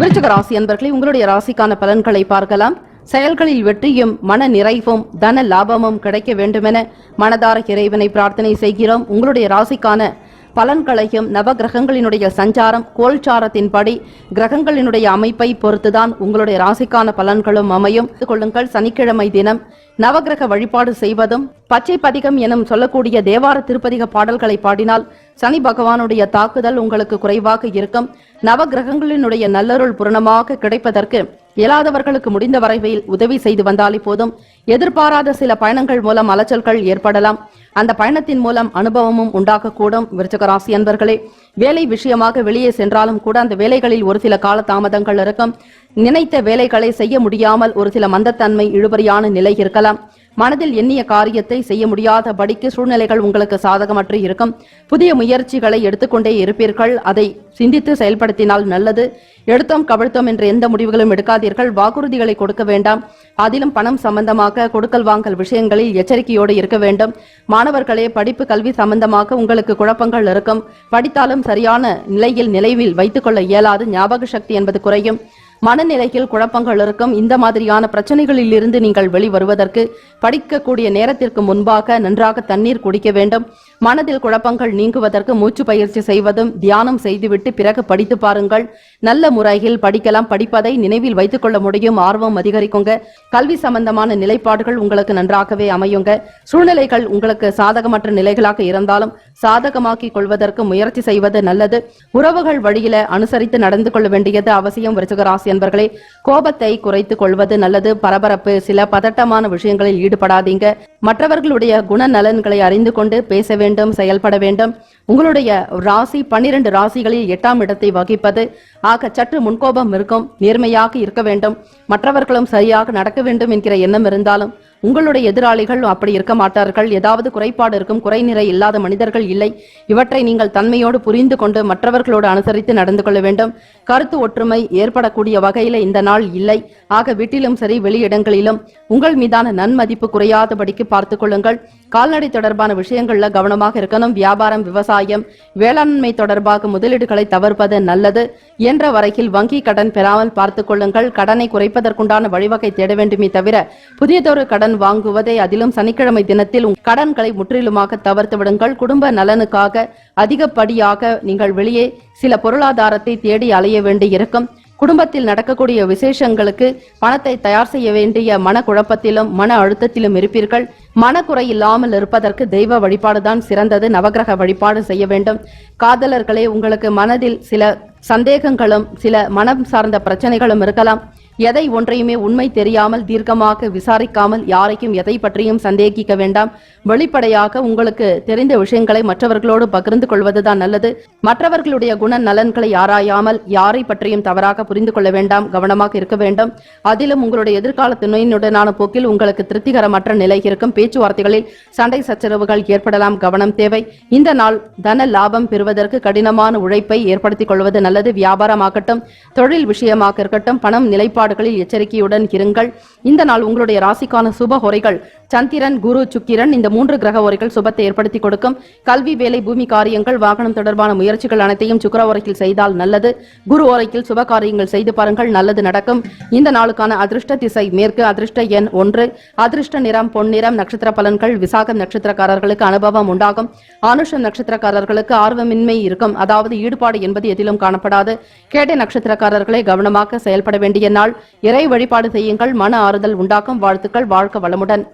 B: விருச்சிக ராசி அன்பர்களே, உங்களுடைய ராசிக்கான பலன்களை பார்க்கலாம். செயல்களில் வெற்றியும் மன நிறைவும் தன லாபமும் கிடைக்க வேண்டுமென மனதார இறைவனை பிரார்த்தனை செய்கிறோம். உங்களுடைய ராசிக்கான பலன்களையும் நவ கிரகங்களினுடைய சஞ்சாரம் கோல்சாரத்தின்படி கிரகங்களினுடைய அமைப்பை பொறுத்துதான் உங்களுடைய ராசிக்கான பலன்களும் அமையும். கொள்ளுங்கள். சனிக்கிழமை தினம் நவகிரக வழிபாடு செய்வதும் பச்சை பதிகம் எனும் சொல்லக்கூடிய தேவார திருப்பதிக பாடல்களை பாடினால் சனி பகவானுடைய தாக்குதல் உங்களுக்கு குறைவாக இருக்கும். நவகிரகங்களினுடைய நல்லருள் பூரணமாக கிடைப்பதற்கு இயலாதவர்களுக்கு முடிந்த வரைவில் உதவி செய்து வந்தாலே போதும். எதிர்பாராத சில பயணங்கள் மூலம் அலைச்சல்கள் ஏற்படலாம். அந்த பயணத்தின் மூலம் அனுபவமும் உண்டாகக்கூடும். விருச்சிக ராசி அன்பர்களே, வேலை விஷயமாக வெளியே சென்றாலும் கூட அந்த வேலைகளில் ஒரு சில கால தாமதங்கள் இருக்கும். நினைத்த வேலைகளை செய்ய முடியாமல் ஒரு சில மந்தத்தன்மை இழுபறியான நிலை இருக்கலாம். மனதில் எண்ணிய காரியத்தை செய்ய முடியாதபடிக்கு சூழ்நிலைகள் உங்களுக்கு சாதகமற்று இருக்கும். புதிய முயற்சிகளை எடுத்துக்கொண்டே இருப்பீர்கள். அதை சிந்தித்து செயல்படுத்தினால் நல்லது. எடுத்தோம் கவிழ்த்தோம் என்ற எந்த முடிவுகளும் எடுக்காதீர்கள். வாக்குறுதிகளை கொடுக்க வேண்டாம். அதிலும் பணம் சம்பந்தமாக கொடுக்கல் வாங்கல் விஷயங்களில் எச்சரிக்கையோடு இருக்க வேண்டும். மாணவர்களே, படிப்பு கல்வி சம்பந்தமாக உங்களுக்கு குழப்பங்கள் இருக்கும். படித்தாலும் சரியான நிலையில் வைத்துக் கொள்ள இயலாது. ஞாபக சக்தி என்பது குறையும். மனநிலையில் குழப்பங்கள் இருக்கும். இந்த மாதிரியான பிரச்சனைகளில் இருந்து நீங்கள் வெளிவருவதற்கு படிக்கக்கூடிய நேரத்திற்கு முன்பாக நன்றாக தண்ணீர் குடிக்க வேண்டும். மனதில் குழப்பங்கள் நீங்குவதற்கு மூச்சு பயிற்சி செய்வதும் தியானம் செய்துவிட்டு பிறகு படித்து பாருங்கள். நல்ல முறையில் படிக்கலாம். படிப்பதை நினைவில் வைத்துக் கொள்ள முடியும். ஆர்வம் அதிகரிக்குங்க. கல்வி சம்பந்தமான நிலைப்பாடுகள் உங்களுக்கு நன்றாகவே அமையுங்க. சூழ்நிலைகள் உங்களுக்கு சாதகமற்ற நிலைகளாக இருந்தாலும் சாதகமாக்கிக் கொள்வதற்கு முயற்சி செய்வது நல்லது. உறவுகள் வழியில அனுசரித்து நடந்து கொள்ள வேண்டியது அவசியம். விருச்சிக ராசி என்பர்களே, கோபத்தை குறைத்துக் கொள்வது நல்லது. பரபரப்பு, சில பதட்டமான விஷயங்களில் ஈடுபடாதீங்க. மற்றவர்களுடைய குணநலன்களை அறிந்து கொண்டு பேச வேண்டும், செயல்பட வேண்டும். உங்களுடைய ராசி 12 ராசிகளில் 8ஆம் இடத்தை வகிப்பது. ஆக சற்று முன்கோபம் இருக்கும். நேர்மையாக இருக்க வேண்டும். மற்றவர்களும் சரியாக நடக்க வேண்டும் என்கிற எண்ணம் இருந்தாலும் உங்களுடைய எதிராளிகள் அப்படி இருக்க மாட்டார்கள். ஏதாவது குறைபாடு இருக்கும். குறைநிறை இல்லாத மனிதர்கள் இல்லை. இவற்றை நீங்கள் தன்மையோடு புரிந்து கொண்டு மற்றவர்களோடு அனுசரித்து நடந்து கொள்ள வேண்டும். கருத்து ஒற்றுமை ஏற்படக்கூடிய வகையில இந்த நாள் இல்லை. ஆக வீட்டிலும் சரி வெளியிடங்களிலும் உங்கள் மீதான நன்மதிப்பு குறையாதபடிக்கு பார்த்துக் கொள்ளுங்கள். கால்நடை தொடர்பான விஷயங்கள்ல கவனமாக இருக்கணும். வியாபாரம், விவசாயம், வேளாண்மை தொடர்பாக முதலீடுகளை தவிர்ப்பது நல்லது. என்ற வரையில் வங்கி கடன் பெறாமல் பார்த்துக் கொள்ளுங்கள். கடனை குறைப்பதற்குண்டான வழிவகை தேட வேண்டுமே தவிர புதியதொரு கடன் வாங்குவதை, அதிலும் சனிக்கிழமை தினத்தில் கடன்களை முற்றிலுமாக தவிர்த்து விடுங்கள். குடும்ப நலனுக்காக அதிகப்படியாக நீங்கள் வெளியே சில பொருளாதாரத்தை தேடி அலைய வேண்டி இருக்கும். குடும்பத்தில் நடக்கக்கூடிய விசேஷங்களுக்கு பணத்தை தயார் செய்ய வேண்டிய மனக்குழப்பத்திலும் மன அழுத்தத்திலும் இருப்பீர்கள். மனக்குறை இல்லாமல் இருப்பதற்கு தெய்வ வழிபாடுதான் சிறந்தது. நவகிரக வழிபாடு செய்ய வேண்டும். காதலர்களே, உங்களுக்கு மனதில் சில சந்தேகங்களும் சில மனம் சார்ந்த பிரச்சனைகளும் இருக்கலாம். எதை ஒன்றையுமே உண்மை தெரியாமல் தீர்க்கமாக விசாரிக்காமல் யாரையும் எதை பற்றியும் சந்தேகிக்க வேண்டாம். வெளிப்படையாக உங்களுக்கு தெரிந்த விஷயங்களை மற்றவர்களோடு பகிர்ந்து கொள்வதுதான் நல்லது. மற்றவர்களுடைய குண நலன்களை ஆராயாமல் யாரை பற்றியும் தவறாக புரிந்து கொள்ள வேண்டாம். கவனமாக இருக்க வேண்டும். அதிலும் உங்களுடைய எதிர்கால துணையினுடனான போக்கில் உங்களுக்கு திருப்திகரமற்ற நிலை இருக்கும். பேச்சுவார்த்தைகளில் சண்டை சச்சரவுகள் ஏற்படலாம். கவனம் தேவை. இந்த நாள் தன லாபம் பெறுவதற்கு கடினமான உழைப்பை ஏற்படுத்திக் கொள்வது நல்லது. வியாபாரமாகட்டும், தொழில் விஷயமாக இருக்கட்டும், பணம் நிலைப்பாடுகளில் எச்சரிக்கையுடன் இருங்கள். இந்த நாள் உங்களுடைய ராசிக்கான சுப ஹோரைகள் சந்திரன், குரு, சுக்கிரன், இந்த 3 கிரக ஹோரைகள் சுபத்தை ஏற்படுத்தி கொடுக்கும். கல்வி, வேலை, பூமி காரியங்கள், வாகனம் தொடர்பான முயற்சிகள் அனைத்தையும் சுக்கிர ஹோரையில் செய்தால் நல்லது. குரு ஹோரையில் சுப காரியங்கள் செய்து பாருங்கள், நல்லது நடக்கும். இந்த நாளுக்கான அதிர்ஷ்ட திசை மேற்கு. அதிர்ஷ்ட எண் 1. அதிர்ஷ்ட நிறம் பொன்னிறம். நட்சத்திர பலன்கள். விசாகம் நட்சத்திரக்காரர்களுக்கு அனுபவம் உண்டாகும். ஆனுஷம் நட்சத்திரக்காரர்களுக்கு ஆர்வமின்மை இருக்கும். அதாவது ஈடுபாடு என்பது எதிலும் காணப்படாது. கேட்டை நட்சத்திரக்காரர்களை கவனமாக செயல்பட வேண்டிய நாள். இறை வழிபாடு செய்யுங்கள். மன ஆறுதல் உண்டாக்கும். வாழ்த்துக்கள். வாழ்க வளமுடன்.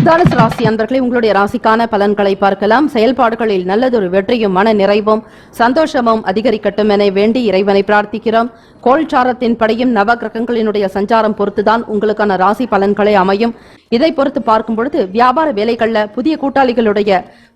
B: தனுசு ராசி அன்பர்களே, உங்களுடைய ராசிக்கான பலன்களை பார்க்கலாம். செயல்பாடுகளில் நல்லதொரு வெற்றியும் மன நிறைவும் சந்தோஷமும் அதிகரிக்கட்டும் என வேண்டி இறைவனை பிரார்த்திக்கிறோம். கோல்சாரத்தின் படியும் நவ கிரகங்களினுடைய சஞ்சாரம் பொறுத்துதான் உங்களுக்கான ராசி பலன்களை அமையும். இதை பொறுத்து பார்க்கும் பொழுது வியாபார வேலைகள்ல புதிய கூட்டாளிகளுடைய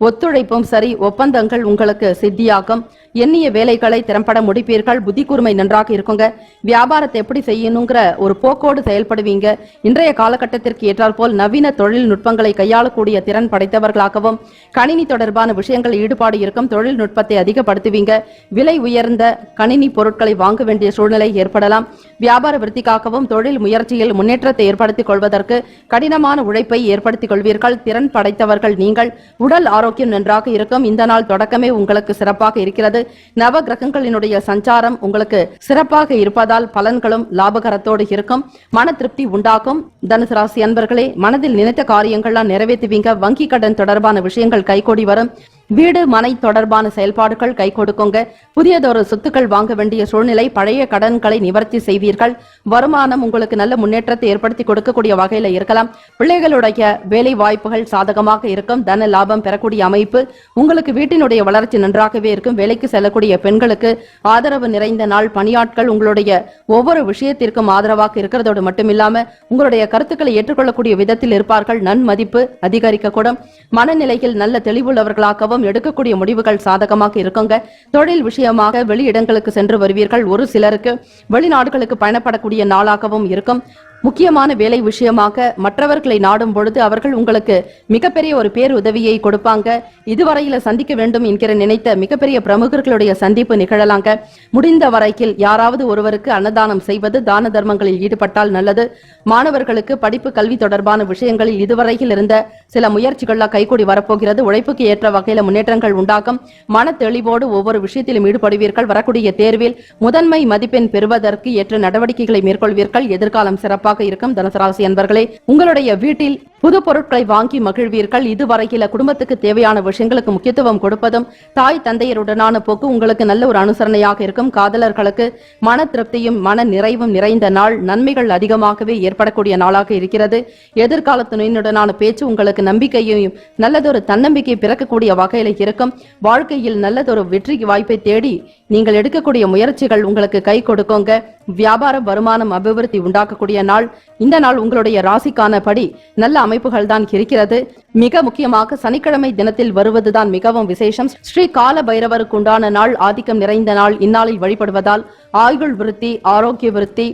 B: ஒத்துழைப்பும் சரி, ஒப்பந்தங்கள் உங்களுக்கு சித்தியாகும். எண்ணிய வேலைகளை திறம்பட முடிப்பீர்கள். புத்தி கூர்மை நன்றாக இருக்குங்க. வியாபாரத்தை எப்படி செய்யணுங்கிற ஒரு போக்கோடு செயல்படுவீங்க. இன்றைய காலகட்டத்திற்கு ஏற்றால் போல் நவீன தொழில்நுட்பங்களை கையாளக்கூடிய திறன் படைத்தவர்களாகவும் கணினி தொடர்பான விஷயங்கள் ஈடுபாடு இருக்கும். தொழில்நுட்பத்தை அதிகப்படுத்துவீங்க. விலை உயர்ந்த கணினி பொருட்களை வாங்க வேண்டிய சூழ்நிலை ஏற்படலாம். வியாபார விருத்திக்காகவும் தொழில் முயற்சியில் முன்னேற்றத்தை ஏற்படுத்திக் கொள்வதற்கு கடினமான உழைப்பை ஏற்படுத்திக் கொள்வீர்கள். திறன் படைத்தவர்கள் நீங்கள். உடல் ஆரோக்கியம் நன்றாக இருக்கும். இந்த நாள் தொடக்கமே உங்களுக்கு சிறப்பாக இருக்கிறது. நவ கிரகங்களினுடைய சஞ்சாரம் உங்களுக்கு சிறப்பாக இருப்பதால் பலன்களும் லாபகரத்தோடு இருக்கும். மன திருப்தி உண்டாகும். தனுசு ராசி அன்பர்களே, மனதில் நினைத்த காரியங்கள்லாம் நிறைவேற்றுவீங்க. வங்கி கடன் தொடர்பான விஷயங்கள் கைகூடி வரும். வீடு மனை தொடர்பான செயல்பாடுகள் கை கொடுக்குங்க. புதியதொரு சொத்துக்கள் வாங்க வேண்டிய சூழ்நிலை, பழைய கடன்களை நிவர்த்தி செய்வீர்கள். வருமானம் உங்களுக்கு நல்ல முன்னேற்றத்தை ஏற்படுத்தி கொடுக்கக்கூடிய வகையில இருக்கலாம். பிள்ளைகளுடைய வேலை வாய்ப்புகள் சாதகமாக இருக்கும். தன லாபம் பெறக்கூடிய அமைப்பு. உங்களுக்கு வீட்டினுடைய வளர்ச்சி நன்றாகவே இருக்கும். வேலைக்கு செல்லக்கூடிய பெண்களுக்கு ஆதரவு நிறைந்த நாள். பணியாட்கள் உங்களுடைய ஒவ்வொரு விஷயத்திற்கும் ஆதரவாக இருக்கிறதோடு மட்டுமில்லாம உங்களுடைய கருத்துக்களை ஏற்றுக்கொள்ளக்கூடிய விதத்தில் இருப்பார்கள். நன்மதிப்பு அதிகரிக்கக்கூடும். மனநிலையில் நல்ல தெளிவுள்ளவர்களாகவும் எடுக்கக்கூடிய முடிவுகள் சாதகமாக இருக்குங்க. தொழில் விஷயமாக வெளியிடங்களுக்கு சென்று வருவீர்கள். ஒரு சிலருக்கு வெளிநாடுகளுக்கு பயணப்படக்கூடிய நாளாகவும் இருக்கும். முக்கியமான வேலை விஷயமாக மற்றவர்களை நாடும் பொழுது அவர்கள் உங்களுக்கு மிகப்பெரிய ஒரு பேருதவியை கொடுப்பாங்க. இதுவரையில சந்திக்க வேண்டும் என்கிற நினைத்த மிகப்பெரிய பிரமுகர்களுடைய சந்திப்பு நிகழலாங்க. முடிந்த வரையில் யாராவது ஒருவருக்கு அன்னதானம் செய்வது, தான தர்மங்களில் ஈடுபட்டால் நல்லது. மாணவர்களுக்கு படிப்பு கல்வி தொடர்பான விஷயங்களில் இதுவரையில் இருந்த சில முயற்சிகள் கைகூடி வரப்போகிறது. உழைப்புக்கு ஏற்ற வகையில முன்னேற்றங்கள் உண்டாகும். மன தெளிவோடு ஒவ்வொரு விஷயத்திலும் ஈடுபடுவீர்கள். வரக்கூடிய தேர்வில் முதன்மை மதிப்பெண் பெறுவதற்கு ஏற்ற நடவடிக்கைகளை மேற்கொள்வீர்கள். எதிர்காலம் சிறப்பாக இருக்கும். தனுசு ராசி அன்பர்களே, உங்களுடைய வீட்டில் புது பொருட்களை வாங்கி மகிழ்வீர்கள். இதுவரையில குடும்பத்துக்கு தேவையான விஷயங்களுக்கு முக்கியத்துவம் கொடுப்பதும், தாய் தந்தையருடனான போக்கு உங்களுக்கு நல்ல ஒரு அனுசரணையாக இருக்கும். காதலர்களுக்கு மன திருப்தியும் மன நிறைவும் நிறைந்த நாள். நன்மைகள் அதிகமாகவே ஏற்படக்கூடிய நாளாக இருக்கிறது. எதிர்கால துணையினுடனான பேச்சு உங்களுக்கு நம்பிக்கையையும் நல்லதொரு தன்னம்பிக்கை பிறக்கக்கூடிய வகையில இருக்கும். வாழ்க்கையில் நல்லதொரு வெற்றி வாய்ப்பை தேடி நீங்கள் எடுக்கக்கூடிய முயற்சிகள் உங்களுக்கு கை கொடுக்குங்க. வியாபார வருமானம் அபிவிருத்தி உண்டாக்கக்கூடிய நாள். இந்த நாள் உங்களுடைய ராசிக்கான படி நல்ல அமைப்புகள் தான் இருக்கிறது. மிக முக்கியமாக சனிக்கிழமை தினத்தில் வருவதுதான் மிகவும் விசேஷம். ஸ்ரீ கால பைரவருக்கு உண்டான நாள், ஆதிக்கம் நிறைந்த நாள். இந்நாளில் வழிபடுவதால் ஆயுள் விருத்தி, ஆரோக்கிய விருத்தி,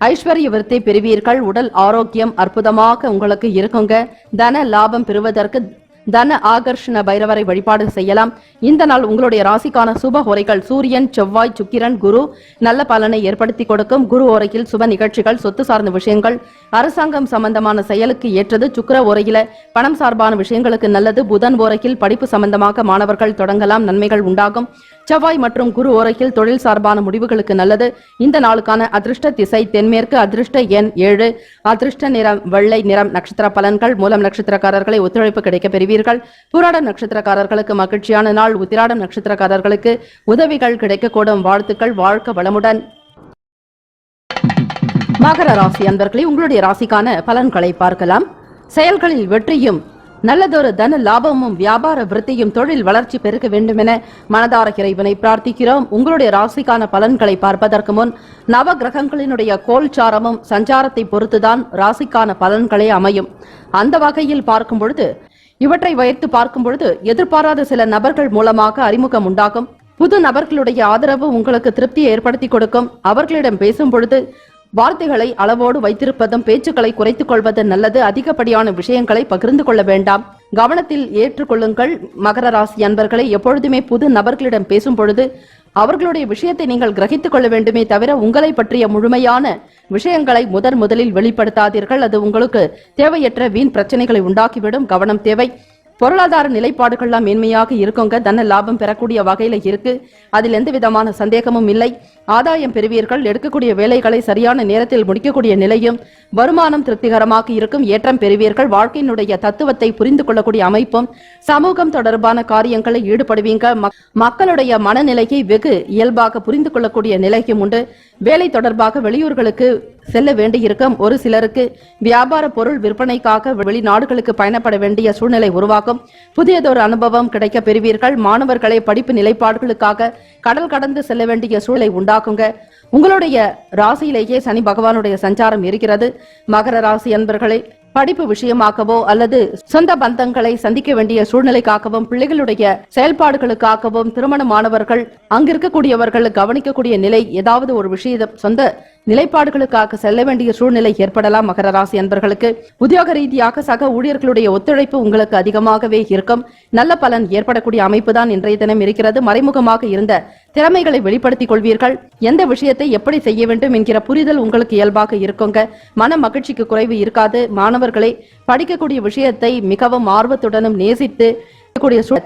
B: ஐஸ்வர்ய விருத்தி பெறுவீர்கள். உடல் ஆரோக்கியம் அற்புதமாக உங்களுக்கு இருக்குங்க. தன லாபம் பெறுவதற்கு தன ஆகர்ஷண பைரவரை வழிபாடு செய்யலாம். இந்த நாள் உங்களுடைய ராசிக்கான சுப ஹோரைகள் சூரியன், செவ்வாய், சுக்கிரன், குரு நல்ல பலனை ஏற்படுத்தி கொடுக்கும். குரு ஓரையில் சுப நிகழ்ச்சிகள், சொத்து சார்ந்த விஷயங்கள், அரசாங்கம் சம்பந்தமான செயலுக்கு ஏற்றது. சுக்கிர ஓரையில பணம் சார்பான விஷயங்களுக்கு நல்லது. புதன் ஓரையில் படிப்பு சம்பந்தமாக மாணவர்கள் தொடங்கலாம். நன்மைகள் உண்டாகும். செவ்வாய் மற்றும் குரு ஓரையில் தொழில் சார்பான முடிவுகளுக்கு நல்லது. இந்த நாளுக்கான அதிர்ஷ்ட திசை தென்மேற்கு. அதிர்ஷ்ட எண் 7. அதிர்ஷ்ட நிறம் வெள்ளை நிறம். நட்சத்திர பலன்கள். மூலம் நட்சத்திரக்காரர்களை ஒத்துழைப்பு கிடைக்க பெறுவீர்கள். பூராடம் நட்சத்திரக்காரர்களுக்கு மகிழ்ச்சியான நாள். உத்திராடம் நட்சத்திரக்காரர்களுக்கு உதவிகள் கிடைக்கக்கூடும். வாழ்த்துக்கள். வாழ்க வளமுடன். மகர ராசி அன்பர்களே, உங்களுடைய ராசிக்கான பலன்களை பார்க்கலாம். செயல்களில் வெற்றியும் நல்லதொரு தன லாபமும் வியாபார விருத்தியும் தொழில் வளர்ச்சி பெருக்க வேண்டும் என மனதார இறைவனை பிரார்த்திக்கிறோம். உங்களுடைய ராசிக்கான பலன்களை பார்ப்பதற்கு முன் நவ கிரகங்களினுடைய கோல்சாரமும் சஞ்சாரத்தை பொறுத்துதான் ராசிக்கான பலன்களே அமையும். அந்த வகையில் பார்க்கும் பொழுது, இவற்றை வைத்து பார்க்கும் பொழுது எதிர்பாராத சில நபர்கள் மூலமாக அறிமுகம் உண்டாகும். புது நபர்களுடைய ஆதரவு உங்களுக்கு திருப்தியை ஏற்படுத்தி கொடுக்கும். அவர்களிடம் பேசும் பொழுது வார்த்தைகளை அளவோடு வைத்திருப்பதும் பேச்சுக்களை குறைத்துக் கொள்வது நல்லது. அதிகப்படியான விஷயங்களை பகிர்ந்து கொள்ள வேண்டாம். கவனத்தில் ஏற்றுக்கொள்ளுங்கள். மகர ராசி அன்பர்களை, எப்பொழுதுமே புது நபர்களிடம் பேசும் பொழுது அவர்களுடைய விஷயத்தை நீங்கள் கிரகித்துக் கொள்ள வேண்டுமே தவிர உங்களை பற்றிய முழுமையான விஷயங்களை முதலில் வெளிப்படுத்தாதீர்கள். அது உங்களுக்கு தேவையற்ற வீண் பிரச்சனைகளை உண்டாக்கிவிடும். கவனம் தேவை. பொருளாதார நிலைப்பாடுகள்லாம் மேன்மையாக இருக்குங்க. தன லாபம் பெறக்கூடிய வகையில இருக்கு. அதில் எந்த விதமான சந்தேகமும் இல்லை. ஆதாயம் பெறுவீர்கள். எடுக்கக்கூடிய வேலைகளை சரியான நேரத்தில் முடிக்கக்கூடிய நிலையும், வருமானம் திருப்திகரமாக இருக்கும். ஏற்றம் பெறுவீர்கள். வாழ்க்கையினுடைய தத்துவத்தை புரிந்து கொள்ளக்கூடிய அமைப்பும், சமூகம் தொடர்பான காரியங்களை ஈடுபடுவீங்க. மக்களுடைய மனநிலையை வெகு இயல்பாக புரிந்து கொள்ளக்கூடிய நிலையும் உண்டு. வேலை தொடர்பாக வெளியூர்களுக்கு செல்ல வேண்டியிருக்கும். ஒரு சிலருக்கு வியாபார பொருள் விற்பனைக்காக வெளிநாடுகளுக்கு பயணப்பட வேண்டிய சூழ்நிலை உருவாகும். புதியதொரு அனுபவம் கிடைக்க பெறுவீர்கள். மாணவர்களை படிப்பு நிலைப்பாடுகளுக்காக கடல் கடந்து செல்ல வேண்டிய சூழ்நிலை உண்டாக்குங்க. உங்களுடைய ராசியிலேயே சனி பகவானுடைய சஞ்சாரம் இருக்கிறது. மகர ராசி அன்பர்களை, படிப்பு விஷயமாகவோ அல்லது சொந்த பந்தங்களை சந்திக்க வேண்டிய சூழ்நிலைக்காகவும், பிள்ளைகளுடைய செயல்பாடுகளுக்காகவும், திருமணமானவர்கள் அங்கிருக்கக்கூடியவர்கள் கவனிக்கக்கூடிய நிலை, ஏதாவது ஒரு விஷயம் சொந்த நிலைப்பாடுகளுக்காக செல்ல வேண்டிய சூழ்நிலை ஏற்படலாம். மகர ராசி அன்பர்களுக்கு உத்தியோக ரீதியாக சக ஊழியர்களுடைய ஒத்துழைப்பு உங்களுக்கு அதிகமாகவே இருக்கும். நல்ல பலன் ஏற்படக்கூடிய அமைப்பு தான் இன்றைய தினம் இருக்கிறது. மறைமுகமாக இருந்த திறமைகளை வெளிப்படுத்திக் கொள்வீர்கள். எந்த விஷயத்தை எப்படி செய்ய வேண்டும் என்கிற புரிதல் உங்களுக்கு இயல்பாக இருக்குங்க. மன மகிழ்ச்சிக்கு குறைவு இருக்காது. மாணவர்களை படிக்கக்கூடிய விஷயத்தை மிகவும் ஆர்வத்துடனும் நேசித்து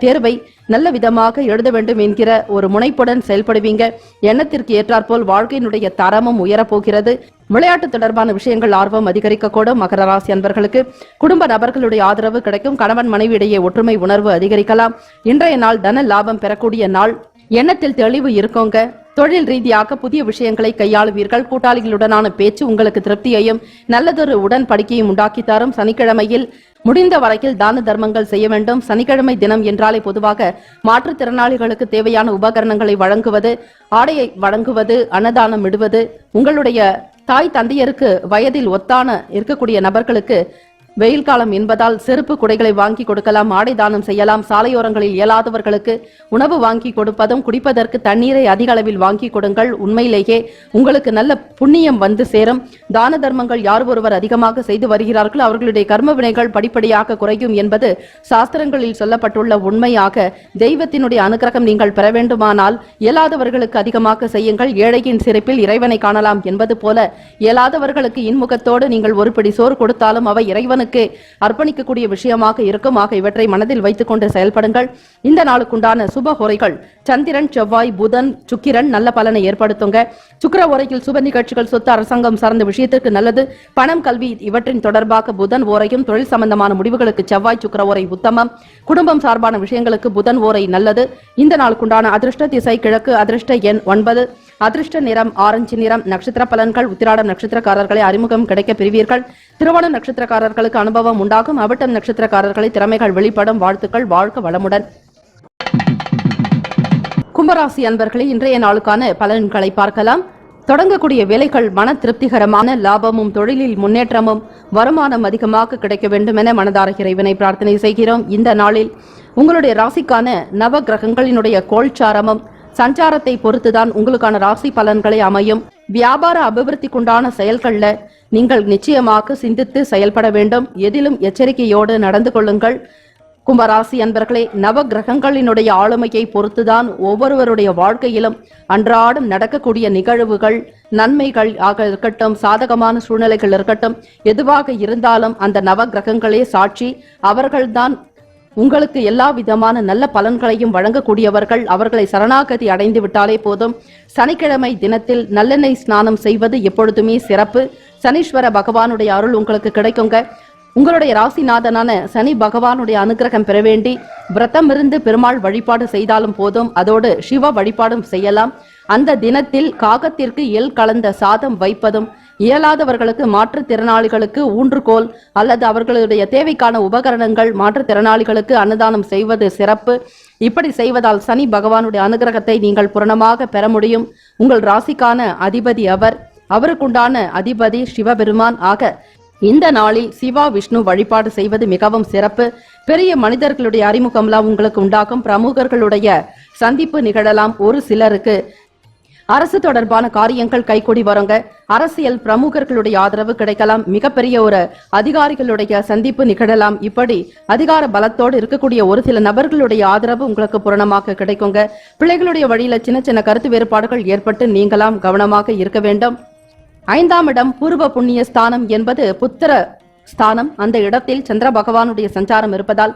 B: தேர்வை நல்ல விதமாக எழுத வேண்டும் என்கிற ஒரு முனைப்புடன் செயல்படுவீங்க. எண்ணத்திற்கு ஏற்றாற்போல் வாழ்க்கையினுடைய தரமும் உயரப்போகிறது. விளையாட்டு தொடர்பான விஷயங்கள் ஆர்வம் அதிகரிக்கக்கூடும். மகர ராசி அன்பர்களுக்கு குடும்ப நபர்களுடைய ஆதரவு கிடைக்கும். கணவன் மனைவி இடையே ஒற்றுமை உணர்வு அதிகரிக்கலாம். இன்றைய நாள் தன லாபம் பெறக்கூடிய நாள். எண்ணத்தில் தெளிவு இருக்கோங்க. தொழில் ரீதியாக புதிய விஷயங்களை கையாளுவீர்கள். கூட்டாளிகளுடனான பேச்சு உங்களுக்கு திருப்தியையும் நல்லதொரு உடன்படிக்கையும் உண்டாக்கி தரும். சனிக்கிழமையில் முடிந்த வரையில் தான தர்மங்கள் செய்ய வேண்டும். சனிக்கிழமை தினம் என்றாலே பொதுவாக மாற்றுத்திறனாளிகளுக்கு தேவையான உபகரணங்களை வழங்குவது, ஆடையை வழங்குவது, அன்னதானம் இடுவது, உங்களுடைய தாய் தந்தையருக்கு வயதில் ஒத்தான இருக்கக்கூடிய நபர்களுக்கு வெயில் காலம் என்பதால் செருப்பு குடைகளை வாங்கி கொடுக்கலாம். ஆடை தானம் செய்யலாம். சாலையோரங்களில் இயலாதவர்களுக்கு உணவு வாங்கி கொடுப்பதும், குடிப்பதற்கு தண்ணீரை அதிக அளவில் வாங்கி கொடுங்கள். உண்மையிலேயே உங்களுக்கு நல்ல புண்ணியம் வந்து சேரும். தான தர்மங்கள் யார் ஒருவர் அதிகமாக செய்து வருகிறார்கள் அவர்களுடைய கர்ம வினைகள் படிப்படியாக குறையும் என்பது சாஸ்திரங்களில் சொல்லப்பட்டுள்ள உண்மையாக தெய்வத்தினுடைய அனுகிரகம் நீங்கள் பெற வேண்டுமானால் இயலாதவர்களுக்கு அதிகமாக செய்யுங்கள். ஏழையின் சிறப்பில் இறைவனை காணலாம் என்பது போல இயலாதவர்களுக்கு இன்முகத்தோடு நீங்கள் ஒரு பிடி சோறு கொடுத்தாலும் அவை இறைவனுக்கு அர்ப்பணிக்கக்கூடிய விஷயமாக இருக்கும். ஆக இவற்றை மனதில் வைத்துக் கொண்டு செயல்படுங்கள். இந்த நாளுக்குண்டான சுப ஹோரைகள் சந்திரன், செவ்வாய், புதன், சுக்கிரன் நல்ல பலனை ஏற்படுத்துங்க. சுக்கிர ஓரையில் சுப நிகழ்ச்சிகள், சொத்து, அரசாங்கம் சார்ந்த விஷயத்திற்கு நல்லது. பணம், கல்வி இவற்றின் தொடர்பாக புதன் ஓரையும், தொழில் சம்பந்தமான முடிவுகளுக்கு செவ்வாய், சுக்கிர ஓரை உத்தமம். குடும்பம் சார்பான விஷயங்களுக்கு புதன் ஓரை நல்லது. இந்த நாளுக்குண்டான அதிர்ஷ்ட திசை கிழக்கு. அதிர்ஷ்ட எண் 9. அதிர்ஷ்ட நிறம் ஆரஞ்சு நிறம். நட்சத்திர பலன்கள் உத்திராடம் நட்சத்திரக்காரர்களை அறிமுகம் கிடைக்க பெறுவீர்கள். திருவோணம் நட்சத்திரக்காரர்களுக்கு அனுபவம் உண்டாகும். அவிட்டம் நட்சத்திரக்காரர்களை திறமைகள் வெளிப்படும். வாழ்த்துக்கள். வாழ்க வளமுடன். கும்பராசி அன்பர்களே, இன்றைய நாளுக்கான பலன்களை பார்க்கலாம். தொடங்கக்கூடிய வேலைகள் மன திருப்திகரமான லாபமும், தொழிலில் முன்னேற்றமும், வருமானம் அதிகமாக கிடைக்க வேண்டும் என மனதார இறைவனை பிரார்த்தனை செய்கிறோம். இந்த நாளில் உங்களுடைய ராசிக்கான நவ கிரகங்களினுடைய கோல்சாரமும் சஞ்சாரத்தை பொறுத்துதான் உங்களுக்கான ராசி பலன்களை அமையும். வியாபார அபிவிருத்திக்குண்டான செயல்கள்ல நீங்கள் நிச்சயமாக சிந்தித்து செயல்பட வேண்டும். எதிலும் எச்சரிக்கையோடு நடந்து கொள்ளுங்கள். கும்பராசி அன்பர்களே, நவ கிரகங்களினுடைய ஆளுமையை பொறுத்துதான் ஒவ்வொருவருடைய வாழ்க்கையிலும் அன்றாடம் நடக்கக்கூடிய நிகழ்வுகள், நன்மைகள் ஆக இருக்கட்டும், சாதகமான சூழ்நிலைகள் இருக்கட்டும், எதுவாக இருந்தாலும் அந்த நவ கிரகங்களே சாட்சி. அவர்கள்தான் உங்களுக்கு எல்லா விதமான நல்ல பலன்களையும் வழங்கக்கூடியவர்கள். அவர்களை சரணாகதி அடைந்து விட்டாலே போதும். சனிக்கிழமை தினத்தில் நல்லெண்ணெய் ஸ்நானம் செய்வது எப்பொழுதுமே சிறப்பு. சனீஸ்வர பகவானுடைய அருள் உங்களுக்கு கிடைக்குங்க. உங்களுடைய ராசிநாதனான சனி பகவானுடைய அனுகிரகம் பெற வேண்டி விரதம் இருந்து பெருமாள் வழிபாடு செய்தாலும் போதும். அதோடு சிவ வழிபாடும் செய்யலாம். அந்த தினத்தில் காகத்திற்கு எள் கலந்த சாதம் வைப்பதும், இயலாதவர்களுக்கு, மாற்றுத்திறனாளிகளுக்கு ஊன்றுகோல் அல்லது அவர்களுடைய தேவைக்கான உபகரணங்கள் மாற்றுத்திறனாளிகளுக்கு அன்னதானம் செய்வது சிறப்பு. இப்படி செய்வதால் சனி பகவானுடைய அனுகிரகத்தை நீங்கள் பூரணமாக பெற முடியும். உங்கள் ராசிக்கான அதிபதி அவருக்குண்டான அதிபதி சிவபெருமான். ஆக இந்த நாளில் சிவா விஷ்ணு வழிபாடு செய்வது மிகவும் சிறப்பு. பெரிய மனிதர்களுடைய அறிமுகம்லாம் உங்களுக்கு உண்டாகும். பிரமுகர்களுடைய சந்திப்பு நிகழலாம். ஒரு சிலருக்கு அரசு தொடர்பான காரியங்கள் கைகூடி வருங்க. அரசியல் பிரமுகர்களுடைய ஆதரவு கிடைக்கலாம். மிகப்பெரிய ஒரு அதிகாரிகளுடைய சந்திப்பு நிகழலாம். இப்படி அதிகார பலத்தோடு இருக்கக்கூடிய ஒரு சில நபர்களுடைய ஆதரவு உங்களுக்கு பூரணமாக கிடைக்குங்க. பிள்ளைகளுடைய வழியில சின்ன சின்ன கருத்து வேறுபாடுகள் ஏற்பட்டு நீங்களாம் கவனமாக இருக்க வேண்டும். 5ஆம் இடம் பூர்வ புண்ணிய ஸ்தானம் என்பது புத்திர ஸ்தானம். அந்த இடத்தில் சந்திர பகவானுடைய சஞ்சாரம் இருப்பதால்